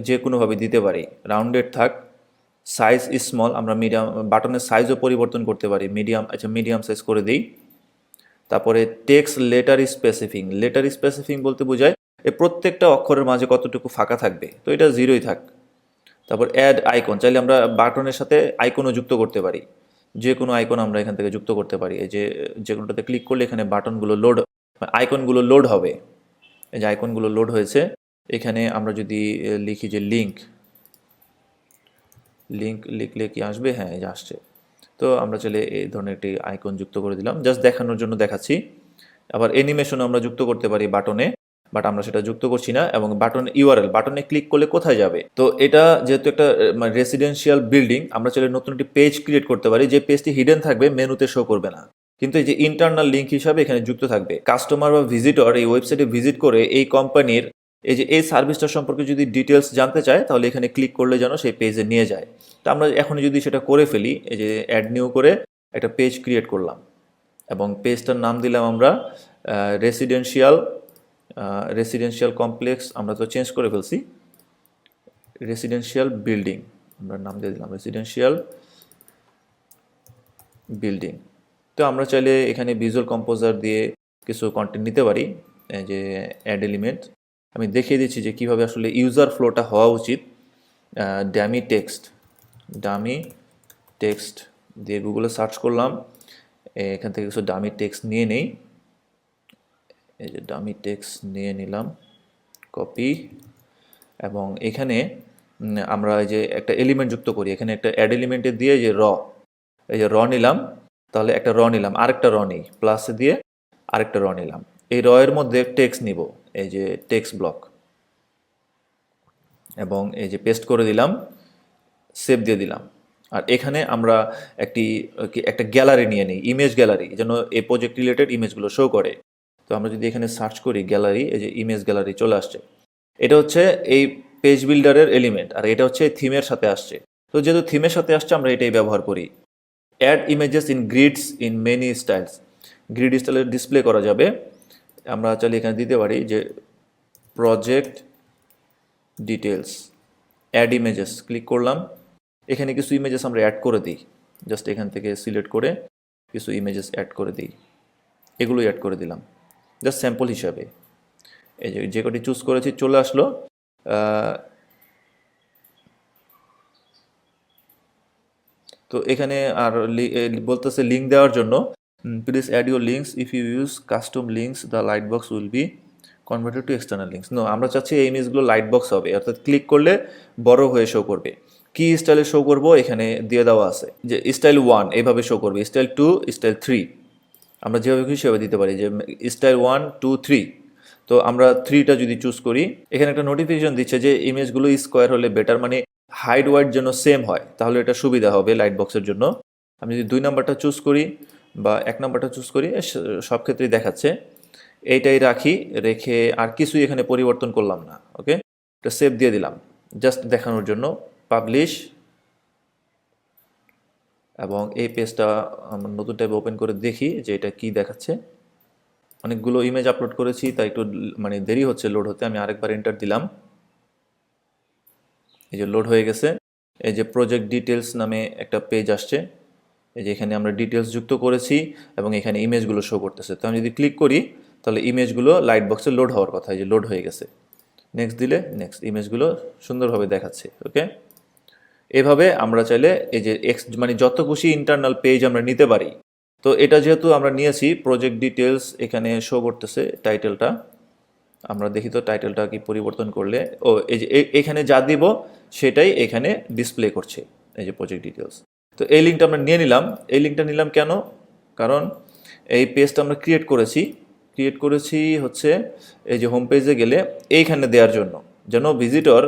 যে কোনোভাবে দিতে পারি, রাউন্ডেড থাক। সাইজ স্মল, আমরা মিডিয়াম, বাটনের সাইজও পরিবর্তন করতে পারি, মিডিয়াম। আচ্ছা, মিডিয়াম সাইজ করে দিই। তারপরে টেক্সট লেটার স্পেসিফিং বলতে বোঝায় এই প্রত্যেকটা অক্ষরের মাঝে কতটুকু ফাঁকা থাকবে, তো এটা 0ই থাক। তারপর অ্যাড আইকন, চাইলে আমরা বাটনের সাথে আইকনও যুক্ত করতে পারি, যে কোনো আইকন আমরা এখান থেকে যুক্ত করতে পারি। এই যে কোনোটাতে ক্লিক করলে এখানে বাটনগুলো আইকনগুলো লোড হবে। এই যে আইকনগুলো লোড হয়েছে। এখানে আমরা যদি লিখি যে লিঙ্ক লিখলে কি আসবে? হ্যাঁ, এই যে আসছে। তো আমরা চাইলে এই ধরনের একটি আইকন যুক্ত করে দিলাম, জাস্ট দেখানোর জন্য দেখাচ্ছি। আবার অ্যানিমেশনও আমরা যুক্ত করতে পারি বাটনে, বাট আমরা সেটা যুক্ত করছি না। এবং বাটন ইউআরএল, বাটনে ক্লিক করলে কোথায় যাবে? তো এটা যেহেতু একটা রেসিডেন্সিয়াল বিল্ডিং, আমরা চাইলে নতুন একটি পেজ ক্রিয়েট করতে পারি, যে পেজটি হিডেন থাকবে, মেনুতে শো করবে না, কিন্তু এই যে ইন্টারনাল লিঙ্ক হিসাবে এখানে যুক্ত থাকবে। কাস্টমার বা ভিজিটর এই ওয়েবসাইটে ভিজিট করে এই কোম্পানির এই সার্ভিসটা সম্পর্কে যদি ডিটেলস জানতে চায়, তাহলে এখানে ক্লিক করলে যেন সেই পেজে নিয়ে যায়। তো আমরা এখন যদি সেটা করে ফেলি, এই যে অ্যাড নিউ করে একটা পেজ ক্রিয়েট করলাম এবং পেজটার নাম দিলাম আমরা রেসিডেন্সিয়াল কমপ্লেক্স, আমরা তো চেঞ্জ করে ফেলছি, রেসিডেন্সিয়াল বিল্ডিং আমরা নাম দিয়ে দিলাম, রেসিডেন্সিয়াল বিল্ডিং। তো আমরা চাইলে এখানে ভিজুয়াল কম্পোজার দিয়ে কিছু কন্টেন্ট নিতে পারি। এই যে অ্যাড এলিমেন্ট, আমি দেখিয়ে দিচ্ছি যে কীভাবে আসলে ইউজার ফ্লোটা হওয়া উচিত। ডামি টেক্সট দিয়ে গুগলে সার্চ করলাম, এখান থেকে কিছু ডামি টেক্সট নিয়ে নেই। এই যে ডামি টেক্সট নিয়ে নিলাম, কপি, এবং এখানে আমরা এই যে একটা এলিমেন্ট যুক্ত করি। এখানে একটা অ্যাড এলিমেন্টে দিয়ে যে এই যে নিলাম, তাহলে একটা নিলাম, আরেকটা নেই, প্লাসে দিয়ে আরেকটা নিলাম। এই এর মধ্যে টেক্সট নিব, এই যে টেক্সট ব্লক, এবং এই যে পেস্ট করে দিলাম, সেভ দিয়ে দিলাম। আর এখানে আমরা একটা গ্যালারি নিয়ে নিই, ইমেজ গ্যালারি, যেন এই প্রজেক্ট রিলেটেড ইমেজগুলো শো করে। তো আমরা যদি এখানে সার্চ করি গ্যালারি, এই যে ইমেজ গ্যালারি চলে আসছে। এটা হচ্ছে এই পেজ বিল্ডারের এলিমেন্ট, আর এটা হচ্ছে থিমের সাথে আসছে। তো যেহেতু থিমের সাথে আসছে আমরা এটাই ব্যবহার করি। Add images in grids in many styles, grid স্টাইলে ডিসপ্লে করা যাবে। আমরা চাইলে এখানে দিতে পারি যে project details add images, click করলাম। এখানে কিছু ইমেজেস আমরা অ্যাড করে দিই, জাস্ট এখান থেকে সিলেক্ট করে কিছু ইমেজেস অ্যাড করে দিই, এগুলোই অ্যাড করে দিলাম জাস্ট স্যাম্পল হিসাবে। এই যে কটি চুজ করেছি চলে আসলো। তো এখানে আর বলতেছে লিঙ্ক দেওয়ার জন্য, please add your links, if you use custom links the light box will be converted to external links. No, আমরা চাচ্ছি এই ইমেজগুলো লাইট বক্স হবে, অর্থাৎ ক্লিক করলে বড় হয়ে শো করবে। কি স্টাইলে শো করব এখানে দিয়ে দেওয়া আছে, যে স্টাইল 1 এইভাবে শো করবে, স্টাইল 2, স্টাইল 3, আমরা যেভাবে খুশি সেভাবে দিতে পারি, যে স্টাইল 1, 2, 3। তো আমরা 3টা যদি চুজ করি, এখানে একটা নোটিফিকেশন দিচ্ছে যে ইমেজগুলো স্কোয়ার হলে বেটার, মানে হাইট ওয়াইড যেন সেম হয়, তাহলে এটা সুবিধা হবে লাইট বক্সের জন্য। আমি যদি 2 নাম্বারটা চুজ করি বা 1 নাম্বারটা চুজ করি, সব ক্ষেত্রেই দেখাচ্ছে। এইটাই রাখি, রেখে আর কিছুই এখানে পরিবর্তন করলাম না। ওকে, এটা সেভ দিয়ে দিলাম জাস্ট দেখানোর জন্য, পাবলিশ। এবং এই পেজটা আমরা নতুন ট্যাবে ওপেন করে দেখি যে এটা কি দেখাচ্ছে। অনেকগুলো ইমেজ আপলোড করেছি তাই একটু মানে দেরি হচ্ছে লোড হতে। আমি আরেকবার এন্টার দিলাম, এই যে লোড হয়ে গেছে। এই যে প্রজেক্ট ডিটেলস নামে একটা পেজ আসছে, এই যে এখানে আমরা ডিটেলস যুক্ত করেছি এবং এখানে ইমেজগুলো শো করতেছে। তো আমি যদি ক্লিক করি তাহলে ইমেজগুলো লাইট বক্সে লোড হওয়ার কথা, এই যে লোড হয়ে গেছে। নেক্সট দিলে নেক্সট, ইমেজগুলো সুন্দরভাবে দেখাচ্ছে। ওকে, এভাবে আমরা চাইলে এই যে মানে যত খুশি ইন্টারনাল পেজ আমরা নিতে পারি। তো এটা যেহেতু আমরা নিয়েছি, প্রজেক্ট ডিটেলস এখানে শো করতেছে টাইটেলটা। আমরা দেখি তো টাইটেলটা কি পরিবর্তন করলে, ও এই যে এখানে যা দিব সেটাই এখানে ডিসপ্লে করছে, এই যে প্রজেক্ট ডিটেলস। তো এই লিঙ্কটা আমরা নিয়ে নিলাম। এই লিঙ্কটা নিলাম কেন? কারণ এই পেজটা আমরা ক্রিয়েট করেছি হচ্ছে এই যে হোম পেজে গেলে এইখানে দেওয়ার জন্য, যেন ভিজিটর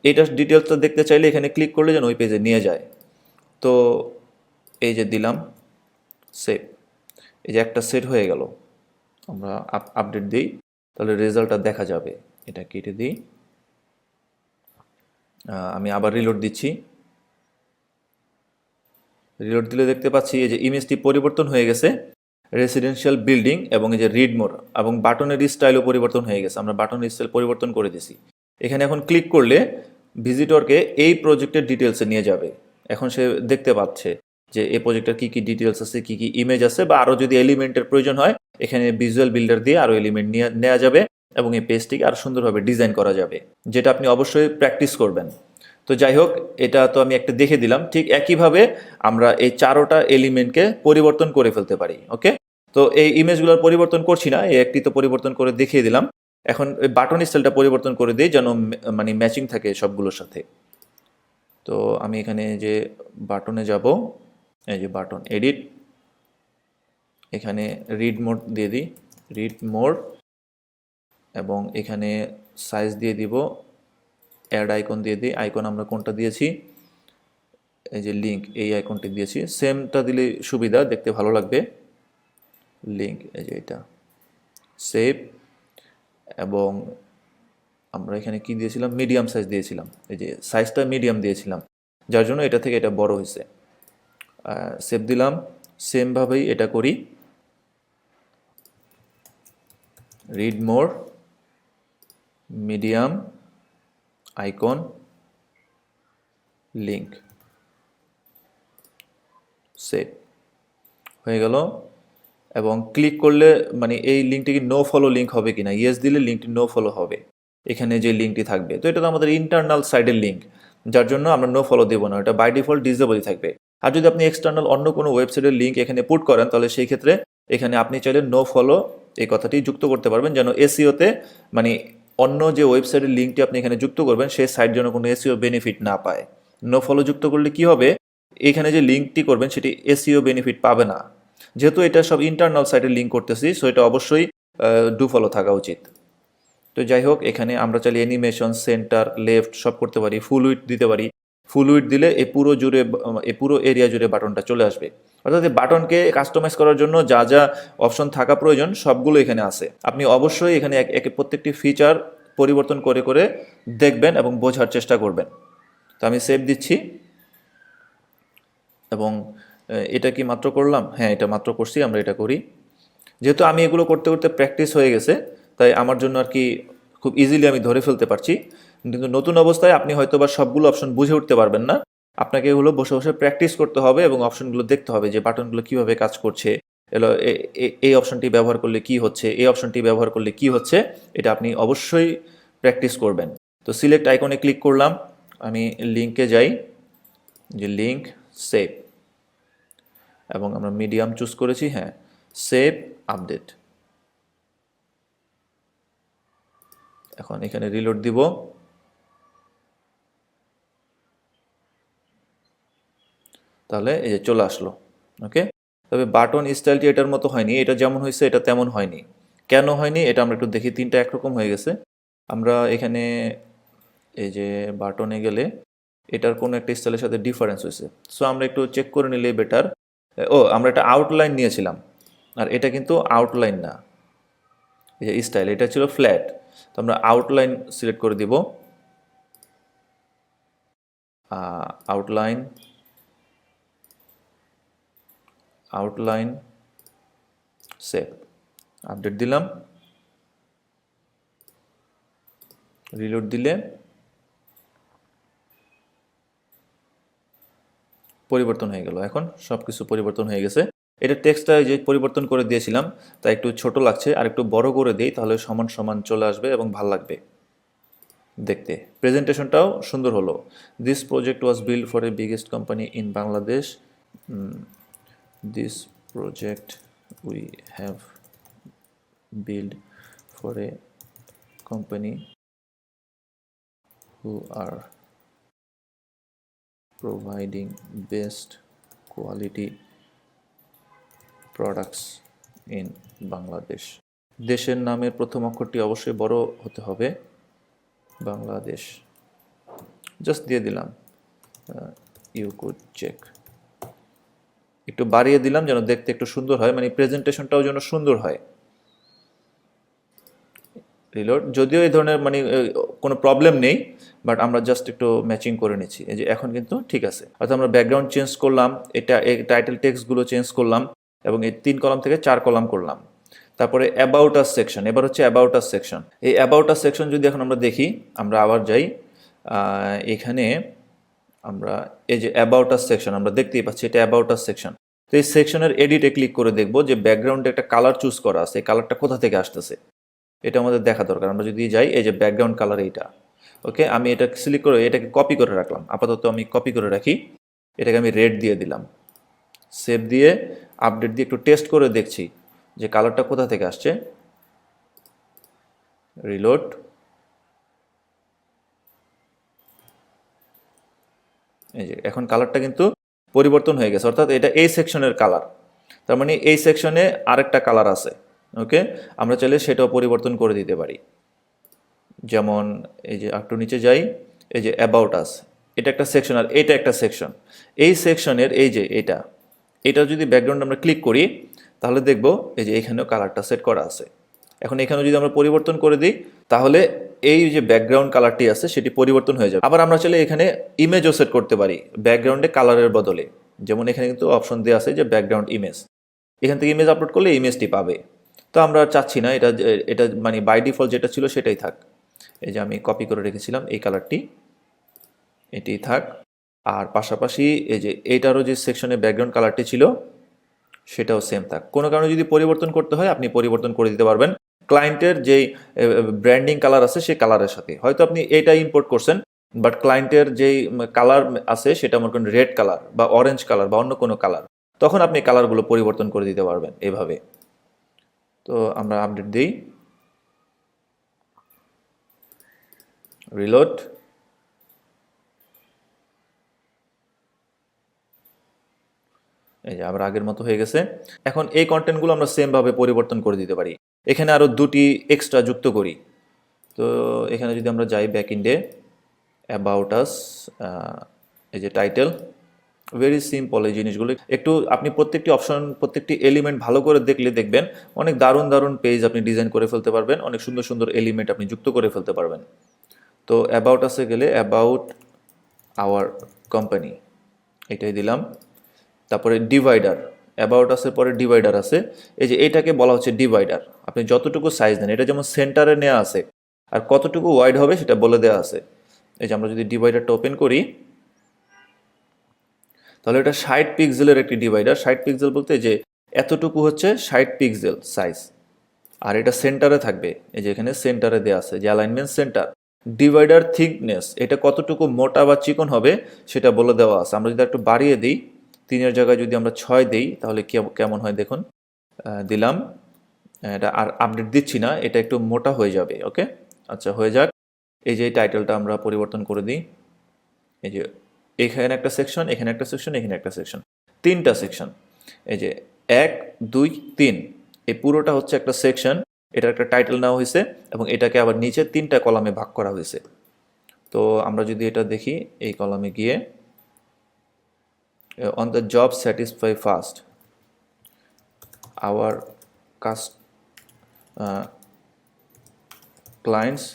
এইটা ডিটেলসটা দেখতে চাইলে এখানে ক্লিক করলে যেন ওই পেজে নিয়ে যায়। তো এই যে দিলাম সেভ, এই যে একটা সেট হয়ে গেল। আমরা আপডেট দিই, তাহলে রেজাল্টটা দেখা যাবে। এটা কেটে দিই, আমি আবার রিলোড দিচ্ছি। রিলোড দিলে দেখতে পাচ্ছি এই যে ইমেজটি পরিবর্তন হয়ে গেছে, রেসিডেন্সিয়াল বিল্ডিং, এবং এই যে রিড মোর এবং বাটনের স্টাইলও পরিবর্তন হয়ে গেছে। আমরা বাটনের স্টাইল পরিবর্তন করে দিছি। এখানে এখন ক্লিক করলে ভিজিটরকে এই প্রজেক্টের ডিটেলসে নিয়ে যাবে। এখন সে দেখতে পাচ্ছে যে এই প্রজেক্টের কী কী ডিটেলস আছে, কী কী ইমেজ আছে, বা আরও যদি এলিমেন্টের প্রয়োজন হয় এখানে ভিজুয়াল বিল্ডার দিয়ে আরও এলিমেন্ট নেওয়া যাবে এবং এই পেজটিকে আরও সুন্দরভাবে ডিজাইন করা যাবে, যেটা আপনি অবশ্যই প্র্যাকটিস করবেন। তো যাই হোক, এটা তো আমি একটা দেখে দিলাম। ঠিক একইভাবে আমরা এই 4টা এলিমেন্টকে পরিবর্তন করে ফেলতে পারি। ওকে, তো এই ইমেজগুলোর পরিবর্তন করছি না, এই একটি তো পরিবর্তন করে দেখিয়ে দিলাম। এখন এই বাটন স্টাইলটা পরিবর্তন করে দিই যেন মানে ম্যাচিং থাকে সবগুলোর সাথে। তো আমি এখানে যে বাটনে যাব, এই যে বাটন এডিট, এখানে রিড মোড দিয়ে দিই, রিড মোড, এবং এখানে সাইজ দিয়ে দিব, অ্যাড আইকন দিয়ে দিই। আইকন আমরা কোনটা দিয়েছি, এই যে লিঙ্ক, এই আইকনটি দিয়েছি। সেমটা দিলে সুবিধা, দেখতে ভালো লাগবে। লিঙ্ক, এই যে এটা, সেভ। এবং আমরা এখানে কি দিয়েছিলাম, মিডিয়াম সাইজ দিয়েছিলাম, এই যে সাইজটা মিডিয়াম দিয়েছিলাম, যার জন্য এটা থেকে এটা বড় হয়েছে। সেভ দিলাম। সেমভাবেই এটা করি, read more, medium, icon, link, save হয়ে গেল। এবং ক্লিক করলে মানে এই লিঙ্কটি কি নো ফলো লিঙ্ক হবে কিনা, ইয়েস দিলে লিঙ্কটি নো ফলো হবে, এখানে যে লিঙ্কটি থাকবে। তো এটা তো আমাদের ইন্টারনাল সাইডের লিঙ্ক, যার জন্য আমরা নো ফলো দেবো না, এটা বাই ডিফল্ট ডিসেবলই থাকবে। আর যদি আপনি এক্সটার্নাল অন্য কোনো ওয়েবসাইটের লিঙ্ক এখানে পুট করেন, তাহলে সেই ক্ষেত্রে এখানে আপনি চাইলে নো ফলো এই কথাটি যুক্ত করতে পারবেন, যেন এসইওতে মানে অন্য যে ওয়েবসাইটের লিঙ্কটি আপনি এখানে যুক্ত করবেন সেই সাইট যেন কোনো এসইও বেনিফিট না পায়। নো ফলো যুক্ত করলে কি হবে, এখানে যে লিঙ্কটি করবেন সেটি এসইও বেনিফিট পাবে না। যেহেতু এটা সব ইন্টারনাল সাইটে লিঙ্ক করতেছি, সো এটা অবশ্যই ডু ফলো থাকা উচিত। তো যাই হোক, এখানে আমরা চাইলে অ্যানিমেশন, সেন্টার, লেফট সব করতে পারি, ফুল উইডথ দিতে পারি। ফুল উইডথ দিলে এই পুরো এরিয়া জুড়ে বাটনটা চলে আসবে। অর্থাৎ এই বাটনকে কাস্টমাইজ করার জন্য যা যা অপশন থাকা প্রয়োজন সবগুলো এখানে আছে। আপনি অবশ্যই এখানে প্রত্যেকটি ফিচার পরিবর্তন করে করে দেখবেন এবং বোঝার চেষ্টা করবেন। তো আমি সেভ দিচ্ছি এবং এটা কি মাত্র করলাম? হ্যাঁ, এটা মাত্র করছি, আমরা এটা করি। যেহেতু আমি এগুলো করতে করতে প্র্যাকটিস হয়ে গেছে, তাই আমার জন্য আর কি খুব ইজিলি আমি ধরে ফেলতে পারছি। কিন্তু নতুন অবস্থায় আপনি হয়তো বা সবগুলো অপশন বুঝে উঠতে পারবেন না। আপনাকে এগুলো বসে বসে প্র্যাকটিস করতে হবে এবং অপশনগুলো দেখতে হবে যে বাটনগুলো কিভাবে কাজ করছে, এলো এই অপশনটি ব্যবহার করলে কি হচ্ছে, এই অপশনটি ব্যবহার করলে কি হচ্ছে, এটা আপনি অবশ্যই প্র্যাকটিস করবেন। তো সিলেক্ট আইকনে ক্লিক করলাম, আমি লিঙ্কে যাই, যে লিঙ্ক সেভ, এবং আমরা মিডিয়াম চুজ করেছি। হ্যাঁ, সেভ আপডেট। এখন এখানে রিলোড দিব, তাহলে এই যে চলে আসলো। ওকে, তবে বাটন স্টাইলটি এটার মতো হয়নি, এটা যেমন হয়েছে এটা তেমন হয়নি। কেন হয়নি এটা আমরা একটু দেখি। তিনটা একরকম হয়ে গেছে। আমরা এখানে এই যে বাটনে গেলে এটার কোনো একটা স্টাইলের সাথে ডিফারেন্স হয়েছে, সো আমরা একটু চেক করে নিলে বেটার। ও, আমরা একটা আউটলাইন নিয়েছিলাম, আর এটা কিন্তু আউটলাইন না, এই যে স্টাইল এটা ছিল ফ্ল্যাট। তো আমরা আউটলাইন সিলেক্ট করে দিব, আউটলাইন, আউটলাইন, সেভ, আপডেট দিলাম, রিলোড দিলে পরিবর্তন হয়ে গেল। এখন সব কিছু পরিবর্তন হয়ে গেছে। এটা টেক্সটটা যে পরিবর্তন করে দিয়েছিলাম তা একটু ছোট লাগছে, আর একটু বড় করে দিই, তাহলে সমান সমান চলে আসবে এবং ভাল লাগবে দেখতে। প্রেজেন্টেশনটাও সুন্দর হলো। This project was build for a biggest company in Bangladesh. This project we have build for a company who are providing best quality products in Bangladesh. দেশের নামের প্রথম অক্ষরটি অবশ্যই বড় হতে হবে, বাংলাদেশ। জাস্ট দিয়ে দিলাম, ইউ কুড চেক। একটু বাড়িয়ে দিলাম যেন দেখতে একটু সুন্দর হয়, মানে প্রেজেন্টেশনটাও যেন সুন্দর হয়। রিলোড, যদিও এই ধরনের মানে কোনো প্রবলেম নেই, বাট আমরা জাস্ট একটু ম্যাচিং করে নিচ্ছি। এই যে এখন কিন্তু ঠিক আছে। অর্থাৎ আমরা ব্যাকগ্রাউন্ড চেঞ্জ করলাম, এটা এই টাইটেল টেক্সটগুলো চেঞ্জ করলাম, এবং এই 3 কলাম থেকে 4 কলাম করলাম। তারপরে অ্যাবাউট আস সেকশন, এবার হচ্ছে অ্যাবাউট আস সেকশন। এই অ্যাবাউট আস সেকশন যদি এখন আমরা দেখি, আমরা আবার যাই এখানে, আমরা এই যে অ্যাবাউট আস সেকশন আমরা দেখতেই পাচ্ছি, এটা অ্যাবাউট আস সেকশন। তো এই সেকশনের এডিটে ক্লিক করে দেখবো যে ব্যাকগ্রাউন্ডে একটা কালার চুজ করা আছে, এই কালারটা কোথা থেকে আসতেছে এটা আমাদের দেখা দরকার। আমরা যদি যাই, এই যে ব্যাকগ্রাউন্ড কালার এইটা, ওকে, আমি এটা সিলেক্ট করে এটাকে কপি করে রাখলাম, আপাতত আমি কপি করে রাখি। এটাকে আমি রেড দিয়ে দিলাম, সেভ দিয়ে আপডেট দিয়ে একটু টেস্ট করে দেখছি যে কালারটা কোথা থেকে আসছে। রিলোড, এই যে এখন কালারটা কিন্তু পরিবর্তন হয়ে গেছে, অর্থাৎ এটা এই সেকশনের কালার। তার মানে এই সেকশনে আরেকটা কালার আছে। ওকে, আমরা চাইলে সেটাও পরিবর্তন করে দিতে পারি। যেমন এই যে একটু নিচে যাই, এই যে অ্যাবাউট আস, এটা একটা সেকশন আর এটা একটা সেকশন। এই সেকশনের এই যে এটা যদি ব্যাকগ্রাউন্ড আমরা ক্লিক করি, তাহলে দেখব এই যে এখানেও কালারটা সেট করা আছে। এখন এখানেও যদি আমরা পরিবর্তন করে দিই, তাহলে এই যে ব্যাকগ্রাউন্ড কালারটি আছে সেটি পরিবর্তন হয়ে যাবে। আবার আমরা চাইলে এখানে ইমেজও সেট করতে পারি ব্যাকগ্রাউন্ডে কালারের বদলে। যেমন এখানে কিন্তু অপশন দেওয়া আছে যে ব্যাকগ্রাউন্ড ইমেজ, এখান থেকে ইমেজ আপলোড করলে ইমেজটি পাবে। তো আমরা চাচ্ছি না, এটা এটা মানে বাই ডিফল্ট যেটা ছিল সেটাই থাক। এই যে আমি কপি করে রেখেছিলাম এই কালারটি, এটি থাক। আর পাশাপাশি এই যে এইটারও যে সেকশনে ব্যাকগ্রাউন্ড কালারটি ছিল সেটাও সেম থাক। কোনো কারণে যদি পরিবর্তন করতে হয় আপনি পরিবর্তন করে দিতে পারবেন ক্লায়েন্টের যেই ব্র্যান্ডিং কালার আছে সেই কালারের সাথে। হয়তো আপনি এটা ইম্পোর্ট করছেন, বাট ক্লায়েন্টের যেই কালার আছে সেটা মনে করেন রেড কালার বা অরেঞ্জ কালার বা অন্য কোনো কালার, তখন আপনি কালারগুলো পরিবর্তন করে দিতে পারবেন এভাবে। তো আমরা আপডেট দিই, রিলোড, এই যে আবার আগের মতো হয়ে গেছে। এখন এই কন্টেন্টগুলো আমরা সেমভাবে পরিবর্তন করে দিতে পারি। এখানে আরও 2টি এক্সট্রা যুক্ত করি। তো এখানে যদি আমরা যাই ব্যাক ইন্ডে, অ্যাবাউট আস, এই যে টাইটেল, ভেরি সিম্পল এই জিনিসগুলো। একটু আপনি প্রত্যেকটি অপশন, প্রত্যেকটি এলিমেন্ট ভালো করে দেখলে দেখবেন অনেক দারুণ দারুণ পেজ আপনি ডিজাইন করে ফেলতে পারবেন, অনেক সুন্দর সুন্দর এলিমেন্ট আপনি যুক্ত করে ফেলতে পারবেন। তো অ্যাবাউট আসে গেলে অ্যাবাউট আওয়ার কোম্পানি এটাই দিলাম। তারপরে ডিভাইডার, অ্যাবাউট আসে পরে ডিভাইডার আছে। এই যে এটাকে বলা হচ্ছে ডিভাইডার। আপনি যতটুকু সাইজ নেন, এটা যেমন সেন্টারে নেওয়া আছে আর কতটুকু ওয়াইড হবে সেটা বলে দেওয়া আছে। এই যে আমরা যদি ডিভাইডারটা ওপেন করি তাহলে এটা 60 পিক্সেলের একটি ডিভাইডার। 60 পিক্সেল বলতে যে এতটুকু হচ্ছে 60 পিক্সেল সাইজ, আর এটা সেন্টারে থাকবে। এই যে এখানে সেন্টারে দেওয়া আছে যে অ্যালাইনমেন্ট সেন্টার। ডিভাইডার থিকনেস, এটা কতটুকু মোটা বা চিকন হবে সেটা বলে দেওয়া আছে। আমরা যদি একটু বাড়িয়ে দিই, 3-এর জায়গায় যদি আমরা 6 দিই তাহলে কেমন হয় দেখুন। দিলাম, এটা আর আপডেট দিচ্ছি না, এটা একটু মোটা হয়ে যাবে। ওকে, আচ্ছা হয়ে যাক। এই যে টাইটেলটা আমরা পরিবর্তন করে দিই। এই যে এখানে একটা সেকশন, এখানে একটা সেকশন, এখানে একটা সেকশন, 3টা সেকশন। এই যে 1, 2, 3, এই পুরোটা হচ্ছে একটা সেকশন। এটার একটা টাইটেল নেওয়া হয়েছে এবং এটাকে আবার নিচে 3টা কলামে ভাগ করা হয়েছে। তো আমরা যদি এটা দেখি, এই কলামে গিয়ে on the job satisfy first our cast clients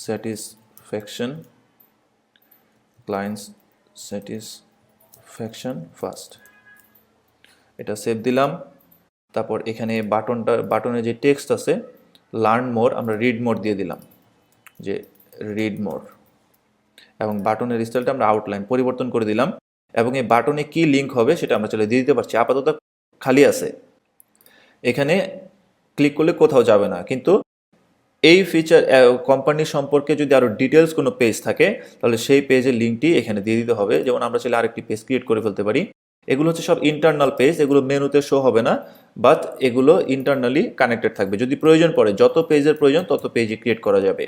satisfaction, clients satisfaction first, এটা সেভ দিলাম। তারপর এখানে বাটনে যে টেক্সট আছে লার্ন মোর, আমরা রিড মোর দিয়ে দিলাম, যে রিড মোর। এবং বাটনের স্টাইলটা আমরা আউটলাইন পরিবর্তন করে দিলাম। এবং এই বাটনে কি লিঙ্ক হবে সেটা আমরা চলে দিয়ে দিতে পারছি। আপাতত খালি আছে, এখানে ক্লিক করলে কোথাও যাবে না। কিন্তু এই ফিচার কোম্পানি সম্পর্কে যদি আরও ডিটেলস কোনো পেজ থাকে তাহলে সেই পেজের লিঙ্কটি এখানে দিয়ে দিতে হবে। যেমন আমরা চাইলে আরেকটি পেজ ক্রিয়েট করে ফেলতে পারি। এগুলো হচ্ছে সব ইন্টারনাল পেজ, এগুলো মেনুতে শো হবে না, বাট এগুলো ইন্টারনালি কানেক্টেড থাকবে। যদি প্রয়োজন পড়ে, যত পেজের প্রয়োজন তত পেজই ক্রিয়েট করা যাবে।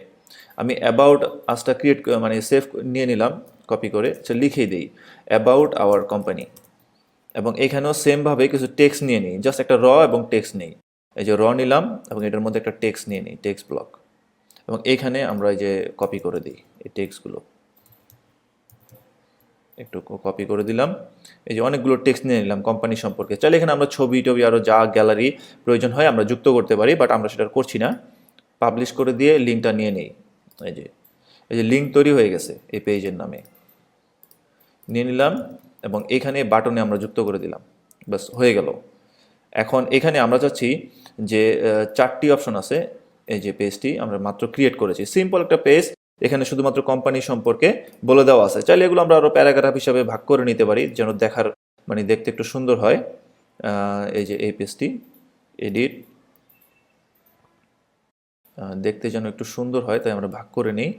আমি অ্যাবাউট আজটা ক্রিয়েট মানে সেভ নিয়ে নিলাম কপি করে, লিখেই দিই অ্যাবাউট আওয়ার কোম্পানি। এবং এখানেও সেমভাবে কিছু টেক্সট নিয়ে নিই, জাস্ট একটা র এবং টেক্সট নেই। এই যে র নিলাম এবং এটার মধ্যে একটা টেক্সট নিয়ে নিই, টেক্সট ব্লক। এবং এইখানে আমরা এই যে কপি করে দিই এই টেক্সটগুলো, একটু কপি করে দিলাম। এই যে অনেকগুলো টেক্সট নিয়ে নিলাম কোম্পানি সম্পর্কে। চাইলে এখানে আমরা ছবি টবি আরও যা গ্যালারি প্রয়োজন হয় আমরা যুক্ত করতে পারি, বাট আমরা সেটা করছি না। পাবলিশ করে দিয়ে লিঙ্কটা নিয়ে নিই। এই যে লিঙ্ক তৈরি হয়ে গেছে এই পেজের নামে, নিয়ে নিলাম এবং এখানে বাটনে আমরা যুক্ত করে দিলাম। ব্যাস হয়ে গেল। এখন এখানে আমরা চাচ্ছি যে 4টি অপশন আছে। এই যে পেজটি আমরা মাত্র ক্রিয়েট করেছি, সিম্পল একটা পেজ। এখানে শুধুমাত্র কোম্পানি সম্পর্কে বলে দেওয়া আছে। চাইলে এগুলো আমরা আরও প্যারাগ্রাফ হিসাবে ভাগ করে নিতে পারি, যেন দেখার মানে দেখতে একটু সুন্দর হয়। এই যে এই পেজটি এডিট, দেখতে যেন একটু সুন্দর হয় তাই আমরা ভাগ করে নিই।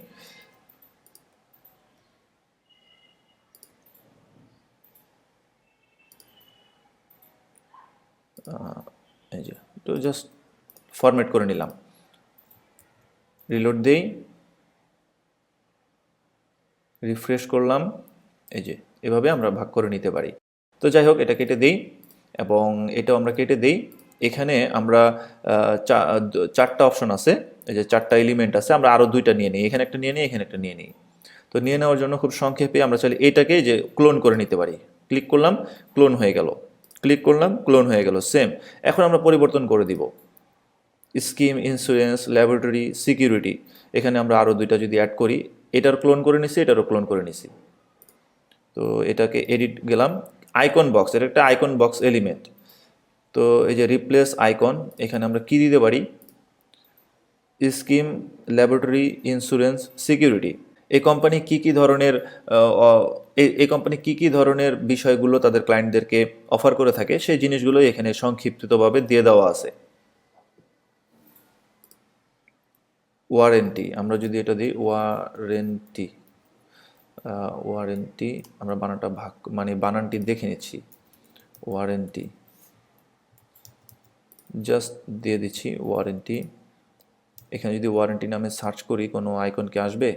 এই যে তো জাস্ট ফরম্যাট করে নিলাম, রিলোড দেই, রিফ্রেশ করলাম। এই যে এভাবে আমরা ভাগ করে নিতে পারি। তো যাই হোক, এটা কেটে দিই এবং এটাও আমরা কেটে দিই। এখানে আমরা 4টা অপশন আছে, এই যে 4টা এলিমেন্ট আছে, আমরা আরও 2টা নিয়ে নিই। এখানে একটা নিয়ে নিই, এখানে একটা নিয়ে নিই। তো নিয়ে নেওয়ার জন্য খুব সংক্ষেপে আমরা চাইলে এটাকে যে ক্লোন করে নিতে পারি। ক্লিক করলাম, ক্লোন হয়ে গেল, ক্লিক করলাম, ক্লোন হয়ে গেল, সেম। এখন আমরা পরিবর্তন করে দিব, স্কিম, ইন্স্যুরেন্স, ল্যাবরেটরি, সিকিউরিটি। এখানে আমরা আরও 2টা যদি অ্যাড করি, এটার ক্লোন করে নিছি, এটারও ক্লোন করে নিছি। তো এটাকে এডিট গেলাম, আইকন বক্স, এটা একটা আইকন বক্স এলিমেন্ট। তো এই যে রিপ্লেস আইকন, এখানে আমরা কি দিতে পারি, স্কিম, ল্যাবরেটরি, ইন্স্যুরেন্স, সিকিউরিটি। এই কোম্পানি কী কী ধরনের এই কোম্পানি কী কী ধরনের বিষয়গুলো তাদের ক্লায়েন্টদেরকে অফার করে থাকে সেই জিনিসগুলোই এখানে সংক্ষিপ্তভাবে দিয়ে দেওয়া আছে। ওয়ারেন্টি, আমরা যদি এটা দিই ওয়ারেন্টি, ওয়ারেন্টি, আমরা বানানটা ভাগ মানে বানানটি দেখে নিচ্ছি, ওয়ারেন্টি জাস্ট দিয়ে দিচ্ছি ওয়ারেন্টি। এখানে যদি ওয়ারেন্টি নামে সার্চ করি কোনো আইকন কি আসবে?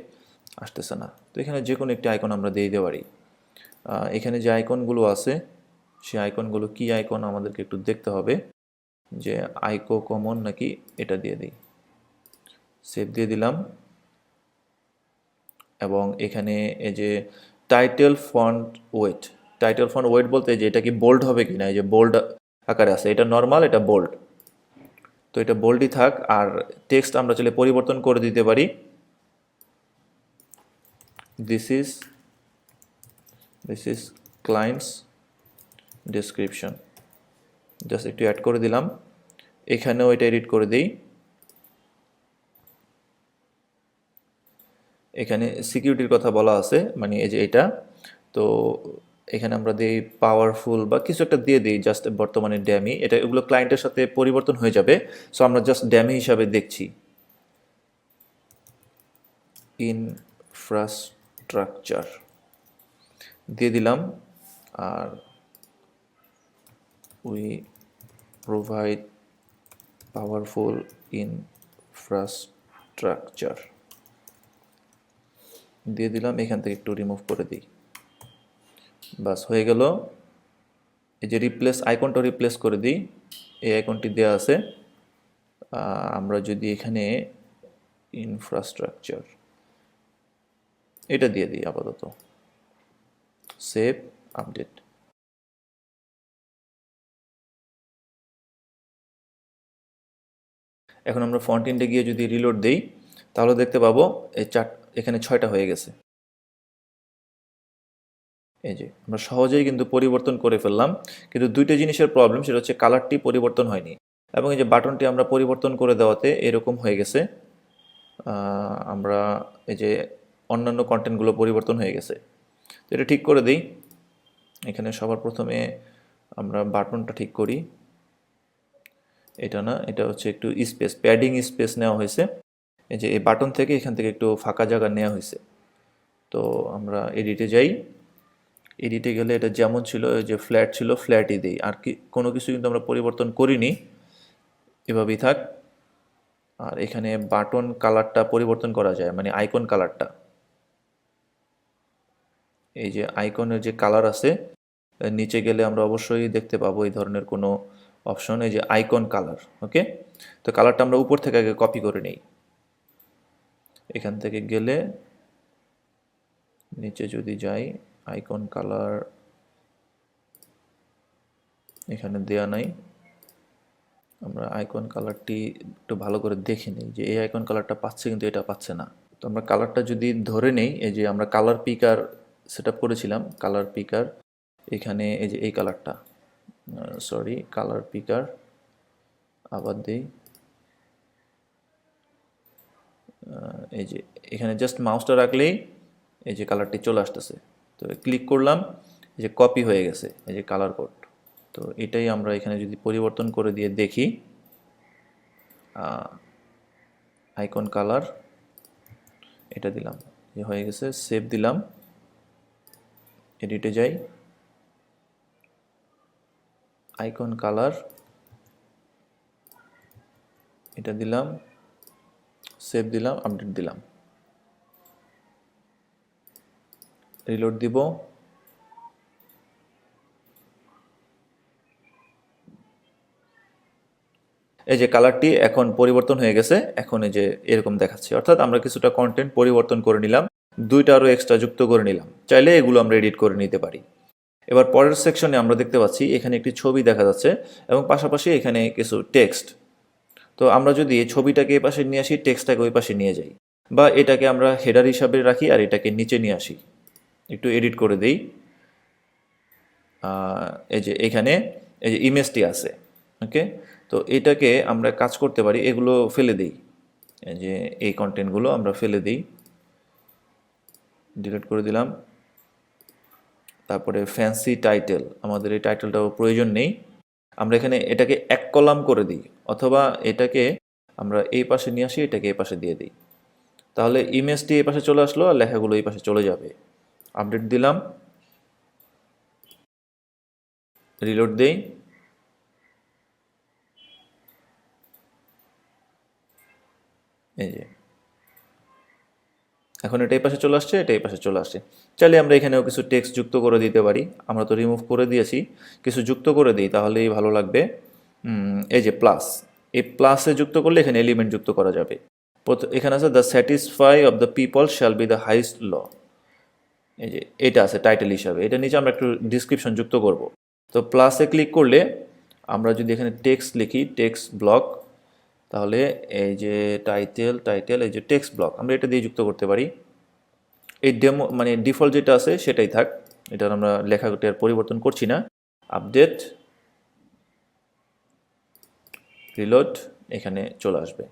আসতেছে না। তো এখানে যে কোনো একটি আইকন আমরা দিয়ে দিতে পারি। এখানে যে আইকনগুলো আছে সেই আইকনগুলো কি আইকন আমাদেরকে একটু দেখতে হবে, যে আইকো কমন নাকি, এটা দিয়ে দিই, সেভ দিয়ে দিলাম। এবং এখানে এই যে title font wait, title font wait বলতে যে এটা কি বোল্ড হবে কি না, এই যে বোল্ড আকারে আছে, এটা নর্মাল, এটা বোল্ড। তো এটা বোল্ডই থাক। আর টেক্সট আমরা চলে পরিবর্তন করে দিতে পারি। This is clients description, just একটু অ্যাড করে দিলাম। এখানেও এটা এডিট করে দিই। এখানে সিকিউরিটির কথা বলা আছে, মানে এই যে এটা, তো এখানে আমরা দিই পাওয়ারফুল বা কিছু একটা দিয়ে দিই, জাস্ট বর্তমানে ড্যামি, এটা এগুলো ক্লায়েন্টের সাথে পরিবর্তন হয়ে যাবে। সো আমরা জাস্ট ড্যামি হিসাবে দেখছি। ইনফ্রাস্ট্রাকচার দিয়ে দিলাম। আর উই প্রোভাইড পাওয়ারফুল ইনফ্রাস্ট্রাকচার দিয়ে দিলাম। এখান থেকে একটু রিমুভ করে দিই, বাস হয়ে গেল। এই যে রিপ্লেস আইকনটা রিপ্লেস করে দিই, এই আইকনটি দেওয়া আছে। আমরা যদি এখানে ইনফ্রাস্ট্রাকচার এটা দিয়ে দিই আপাতত, সেভ, আপডেট। এখন আমরা ফন্ট ইন্ডে গিয়ে যদি রিলোড দেই তাহলে দেখতে পাবো এই এখানে 6টা হয়ে গেছে। এই যে আমরা সহজেই কিন্তু পরিবর্তন করে ফেললাম, কিন্তু দুইটা জিনিসের প্রবলেম, সেটা হচ্ছে কালারটি পরিবর্তন হয়নি, এবং এই যে বাটনটি আমরা পরিবর্তন করে দেওয়াতে এরকম হয়ে গেছে। আমরা এই যে অন্যান্য কন্টেন্টগুলো পরিবর্তন হয়ে গেছে। তো এটা ঠিক করে দিই। এখানে সবার প্রথমে আমরা বাটনটা ঠিক করি। এটা না, এটা হচ্ছে একটু স্পেস, প্যাডিং স্পেস নেওয়া হয়েছে। এই যে এই বাটন থেকে এখান থেকে একটু ফাঁকা জায়গা নেওয়া হয়েছে। তো আমরা এডিটে যাই। এডিটে গেলে এটা যেমন ছিল, যে ফ্ল্যাট ছিল ফ্ল্যাটই দিই, আর কি কোনো কিছু কিন্তু আমরা পরিবর্তন করিনি, এভাবেই থাক। আর এখানে বাটন কালারটা পরিবর্তন করা যায়, মানে আইকন কালারটা, এই যে আইকনের যে কালার আছে, নিচে গেলে আমরা অবশ্যই দেখতে পাবো এই ধরনের কোনো অপশন, এই যে আইকন কালার। ওকে, তো কালারটা আমরা উপর থেকে আগে কপি করে নিই। এখান থেকে গেলে নিচে যদি যাই, আইকন কালার এখানে দেয়া নাই। আমরা আইকন কালারটি একটু ভালো করে দেখে নিই, যে এই আইকন কালারটা পাচ্ছে কিন্তু এটা পাচ্ছে না। তো আমরা কালারটা যদি ধরে নেই, এই যে আমরা কালার পিকার সেট আপ করেছিলাম, কালার পিকার, এখানে এই যে এই কালারটা, সরি কালার পিকার আবার দিই। এই যে এখানে জাস্ট মাউসটা রাখলেই এই যে কালারটি চলে আসতেছে। তো ক্লিক করলাম, এই যে কপি হয়ে গেছে এই যে কালার কোড। তো এটাই আমরা এখানে যদি পরিবর্তন করে দিয়ে দেখি, আইকন কালার এটা দিলাম, যে হয়ে গেছে, সেভ দিলাম, এডিটে যাই, আইকন কালার এটা দিলাম, সেভ দিলাম, আপডেট দিলাম, রিলোড দিব। এই যে কালারটি এখন পরিবর্তন হয়ে গেছে, এখন এই যে এরকম দেখাচ্ছে, অর্থাৎ আমরা কিছুটা কন্টেন্ট পরিবর্তন করে নিলাম, দুইটা আরও এক্সট্রা যুক্ত করে নিলাম। চাইলে এগুলো আমরা এডিট করে নিতে পারি। এবার পরের সেকশনে আমরা দেখতে পাচ্ছি এখানে একটি ছবি দেখা যাচ্ছে এবং পাশাপাশি এখানে কিছু টেক্সট। তো আমরা যদি এই ছবিটাকে এই পাশে নিয়ে আসি, টেক্সটটাকে ওই পাশে নিয়ে যাই, বা এটাকে আমরা হেডার হিসাবে রাখি আর এটাকে নিচে নিয়ে আসি, একটু এডিট করে দিই। এই যে এখানে এই যে ইমেজটি আছে, ওকে, তো এটাকে আমরা কাজ করতে পারি, এগুলো ফেলে দিই, এই যে এই কন্টেন্টগুলো আমরা ফেলে দিই, ডিলিট করে দিলাম। তারপরে ফ্যান্সি টাইটেল, আমাদের এই টাইটেলটাও প্রয়োজন নেই, আমরা এখানে এটাকে এক কলাম করে দিই, অথবা এটাকে আমরা এই পাশে নিয়ে আসি, এটাকে এই পাশে দিয়ে দিই, তাহলে ইমেজটি এই পাশে চলে আসলো আর লেখাগুলো এই পাশে চলে যাবে। আপডেট দিলাম, রিলোড দেই, এই যে এখন এটা এই পাশে চলে আসছে, এটা এই পাশে চলে আসছে। চাইলে আমরা এখানেও কিছু টেক্সট যুক্ত করে দিতে পারি, আমরা তো রিমুভ করে দিয়েছি, কিছু যুক্ত করে দিই তাহলেই ভালো লাগবে। এই যে প্লাস, এই প্লাসে যুক্ত করলে এখানে এলিমেন্ট যুক্ত করা যাবে। এখানে আছে the satisfy of the people shall be the highest law, এই যে এটা আছে টাইটেল হিসাবে, এটা নিচে আমরা একটু ডিসক্রিপশন যুক্ত করব। তো প্লাসে ক্লিক করলে আমরা যদি এখানে টেক্সট লিখি, টেক্সট ব্লক, তাহলে এই যে টাইটেল এই যে টেক্সট ব্লক আমরা এটা দিয়ে যুক্ত করতে পারি। এই ডেমো মানে ডিফল্ট যেটা আছে সেটাই থাক, এটার আমরা লেখাটি আর পরিবর্তন করছি না। আপডেট, রিলোড, এখানে চলে আসবে,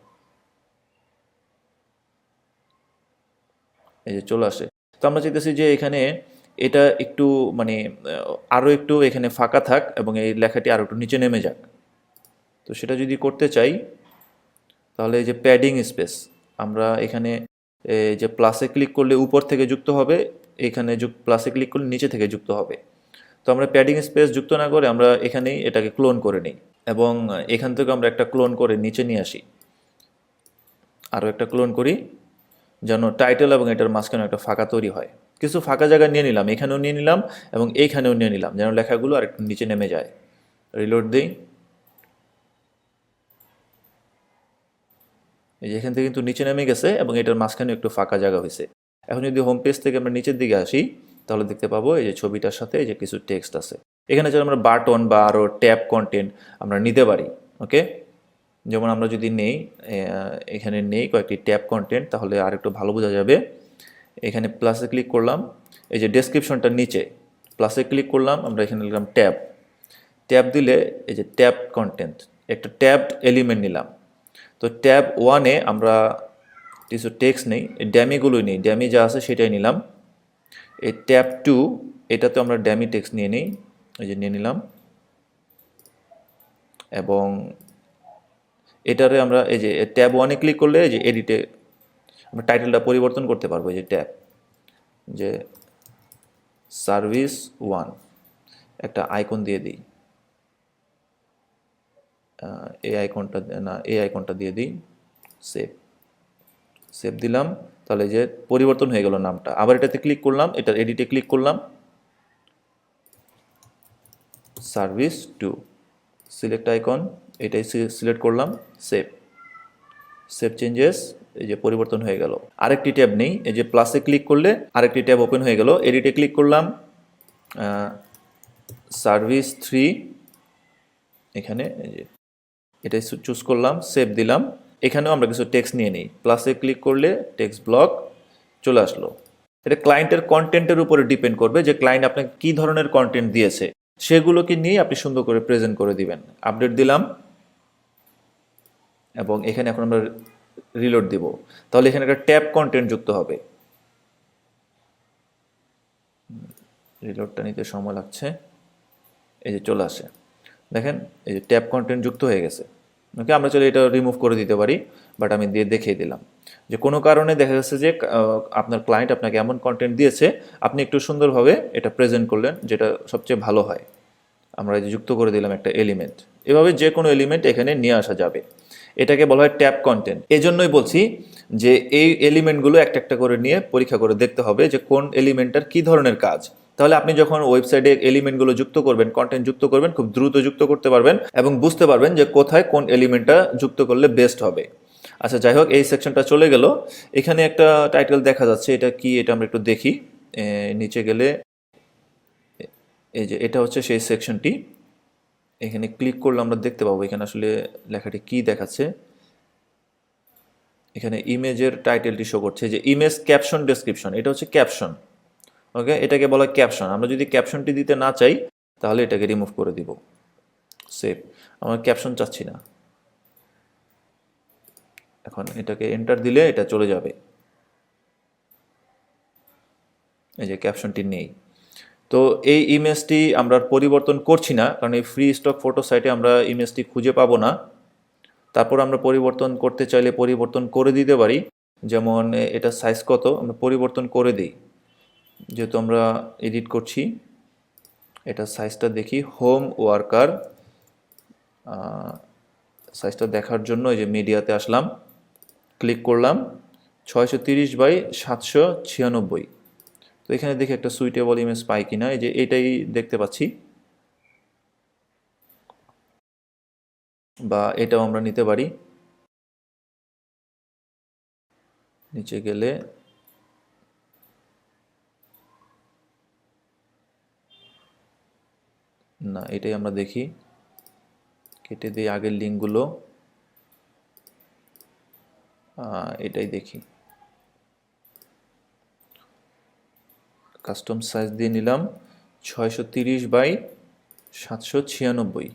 এই যে চলে আসে। তো আমরা চাইতেছি যে এখানে এটা একটু মানে আরও একটু এখানে ফাঁকা থাক এবং এই লেখাটি আরও একটু নিচে নেমে যাক। তো সেটা যদি করতে চাই তাহলে এই যে প্যাডিং স্পেস, আমরা এখানে এই যে প্লাসে ক্লিক করলে উপর থেকে যুক্ত হবে, এখানে প্লাসে ক্লিক করলে নিচে থেকে যুক্ত হবে। তো আমরা প্যাডিং স্পেস যুক্ত না করে আমরা এখানেই এটাকে ক্লোন করে নিই এবং এখান থেকে আমরা একটা ক্লোন করে নিচে নিয়ে আসি, আরও একটা ক্লোন করি যেন টাইটেল এবং এটার মাঝখানে একটা ফাঁকা তৈরি হয়। কিছু ফাঁকা জায়গা নিয়ে নিলাম, এখানেও নিয়ে নিলাম এবং এইখানেও নিয়ে নিলাম, যেন লেখাগুলো আর একটু নিচে নেমে যায়। রিলোড দিই, এই যে এখান থেকে কিন্তু নিচে নেমে গেছে এবং এটার মাঝখানে একটু ফাঁকা জায়গা হয়েছে। এখন যদি হোম পেজ থেকে আমরা নিচের দিকে আসি তাহলে দেখতে পাবো এই যে ছবিটার সাথে এই যে কিছু টেক্সট আছে। এখানে যেন আমরা বাটন বা আরও ট্যাব কন্টেন্ট আমরা নিতে পারি। ওকে, যেমন আমরা যদি নেই এখানে নেই কয়েকটি ট্যাব কন্টেন্ট, তাহলে আর একটু ভালো বোঝা যাবে। এখানে প্লাসে ক্লিক করলাম, এই যে ডেসক্রিপশনটার নিচে প্লাসে ক্লিক করলাম, আমরা এখানে নিলাম ট্যাব। ট্যাব দিলে এই যে ট্যাব কন্টেন্ট, একটা ট্যাবড এলিমেন্ট নিলাম। তো ট্যাব ওয়ানে আমরা কিছু টেক্সট নেই, ড্যামিগুলোই নেই, ড্যামি যা আছে সেটাই নিলাম। এই ট্যাব টু, এটাতে আমরা ড্যামি টেক্সট নিয়ে নিই, এই যে নিয়ে নিলাম এবং এটারে আমরা এই যে ট্যাব ওয়ানে ক্লিক করলে এই যে এডিটে আমরা টাইটেলটা পরিবর্তন করতে পারবো। এই যে ট্যাব, যে সার্ভিস ওয়ান, একটা আইকন দিয়ে দিই, এই আইকনটা না, এই আইকনটা দিয়ে দিই, সেভ, সেভ দিলাম। তাহলে যে পরিবর্তন হয়ে গেল নামটা। আবার এটাতে ক্লিক করলাম, এটার এডিটে ক্লিক করলাম, সার্ভিস টু, সিলেক্ট আইকন, এটাই সিলেক্ট করলাম, সেভ, সেভ চেঞ্জেস, এই যে পরিবর্তন হয়ে গেল। আরেকটি ট্যাব নেই, এই যে প্লাসে ক্লিক করলে আরেকটি ট্যাব ওপেন হয়ে গেল। এডিটে ক্লিক করলাম, সার্ভিস থ্রি, এখানে এই যে এটাই চুজ করলাম, সেভ দিলাম। এখানেও আমরা কিছু টেক্সট নিয়ে নিই, প্লাসে ক্লিক করলে টেক্সট ব্লক চলে আসলো। এটা ক্লায়েন্টের কন্টেন্টের উপরে ডিপেন্ড করবে যে ক্লায়েন্ট আপনাকে কী ধরনের কন্টেন্ট দিয়েছে, সেগুলোকে নিয়ে আপনি সুন্দর করে প্রেজেন্ট করে দিবেন। আপডেট দিলাম এবং এখানে এখন আমরা রিলোড দিব, তাহলে এখানে একটা ট্যাব কন্টেন্ট যুক্ত হবে। রিলোডটা নিতে সময় লাগছে, এই যে চলে আসে, দেখেন এই যে ট্যাব কন্টেন্ট যুক্ত হয়ে গেছে। ওকে, আমরা চলে এটা রিমুভ করে দিতে পারি, বাট আমি দিয়ে দেখিয়ে দিলাম যে কোনো কারণে দেখা যাচ্ছে যে আপনার ক্লায়েন্ট আপনাকে এমন কন্টেন্ট দিয়েছে, আপনি একটু সুন্দরভাবে এটা প্রেজেন্ট করলেন, যেটা সবচেয়ে ভালো হয়। আমরা এই যে যুক্ত করে দিলাম একটা এলিমেন্ট, এভাবে যে কোনো এলিমেন্ট এখানে নিয়ে আসা যাবে। এটাকে বলা হয় ট্যাব কন্টেন্ট। এজন্যই বলছি যে এই এলিমেন্টগুলো একটা একটা করে নিয়ে পরীক্ষা করে দেখতে হবে যে কোন এলিমেন্টটার কী ধরনের কাজ। তাহলে আপনি যখন ওয়েবসাইটে এলিমেন্টগুলো যুক্ত করবেন, কন্টেন্ট যুক্ত করবেন, খুব দ্রুত যুক্ত করতে পারবেন এবং বুঝতে পারবেন যে কোথায় কোন এলিমেন্টটা যুক্ত করলে বেস্ট হবে। আচ্ছা, যাই হোক, এই সেকশনটা চলে গেল। এখানে একটা টাইটেল দেখা যাচ্ছে, এটা কি, এটা আমরা একটু দেখি। নিচে গেলে এই যে এটা হচ্ছে সেই সেকশনটি। এখানে ক্লিক করলে আমরা দেখতে পাবো এখানে আসলে লেখাটি কি দেখাচ্ছে। এখানে ইমেজের টাইটেলটি শো করছে যে ইমেজ ক্যাপশন ডেসক্রিপশন, এটা হচ্ছে ক্যাপশন। ওকে, এটাকে বলা হয় ক্যাপশন। আমরা যদি ক্যাপশনটি দিতে না চাই তাহলে এটাকে রিমুভ করে দিব, সেভ। আমরা ক্যাপশন চাচ্ছি না, এখন এটাকে এন্টার দিলে এটা চলে যাবে, এই যে ক্যাপশনটি নেই। তো এই ইমেজটি আমরা পরিবর্তন করছি না, কারণ এই ফ্রি স্টক ফটো সাইটে আমরা ইমেজটি খুঁজে পাবো না। তারপর আমরা পরিবর্তন করতে চাইলে পরিবর্তন করে দিতে পারি, যেমন এটা সাইজ কত আমরা পরিবর্তন করে দিই। যেহেতু আমরা এডিট করছি, এটা সাইজটা দেখি, হোম ওয়ার্কার সাইজটা দেখার জন্য এই যে মিডিয়াতে আসলাম, ক্লিক করলাম, 630x796। তো এখানে দেখি একটা সুইটেবল ইমেজ পাই কিনা, এই যে এটাই দেখতে পাচ্ছি, বা এটাও আমরা নিতে পারি। নিচে গেলে না, এটাই আমরা দেখি, কেটে দিই আগের লিঙ্কগুলো, এটাই দেখি। কাস্টম সাইজ দিয়ে নিলাম 630/796।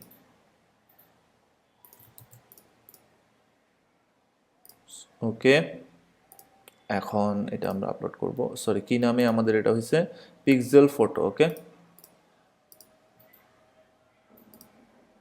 ওকে, এখন এটা আমরা আপলোড করব। সরি, কি নামে আমাদের এটা হয়েছে? Pixel photo. ওকে,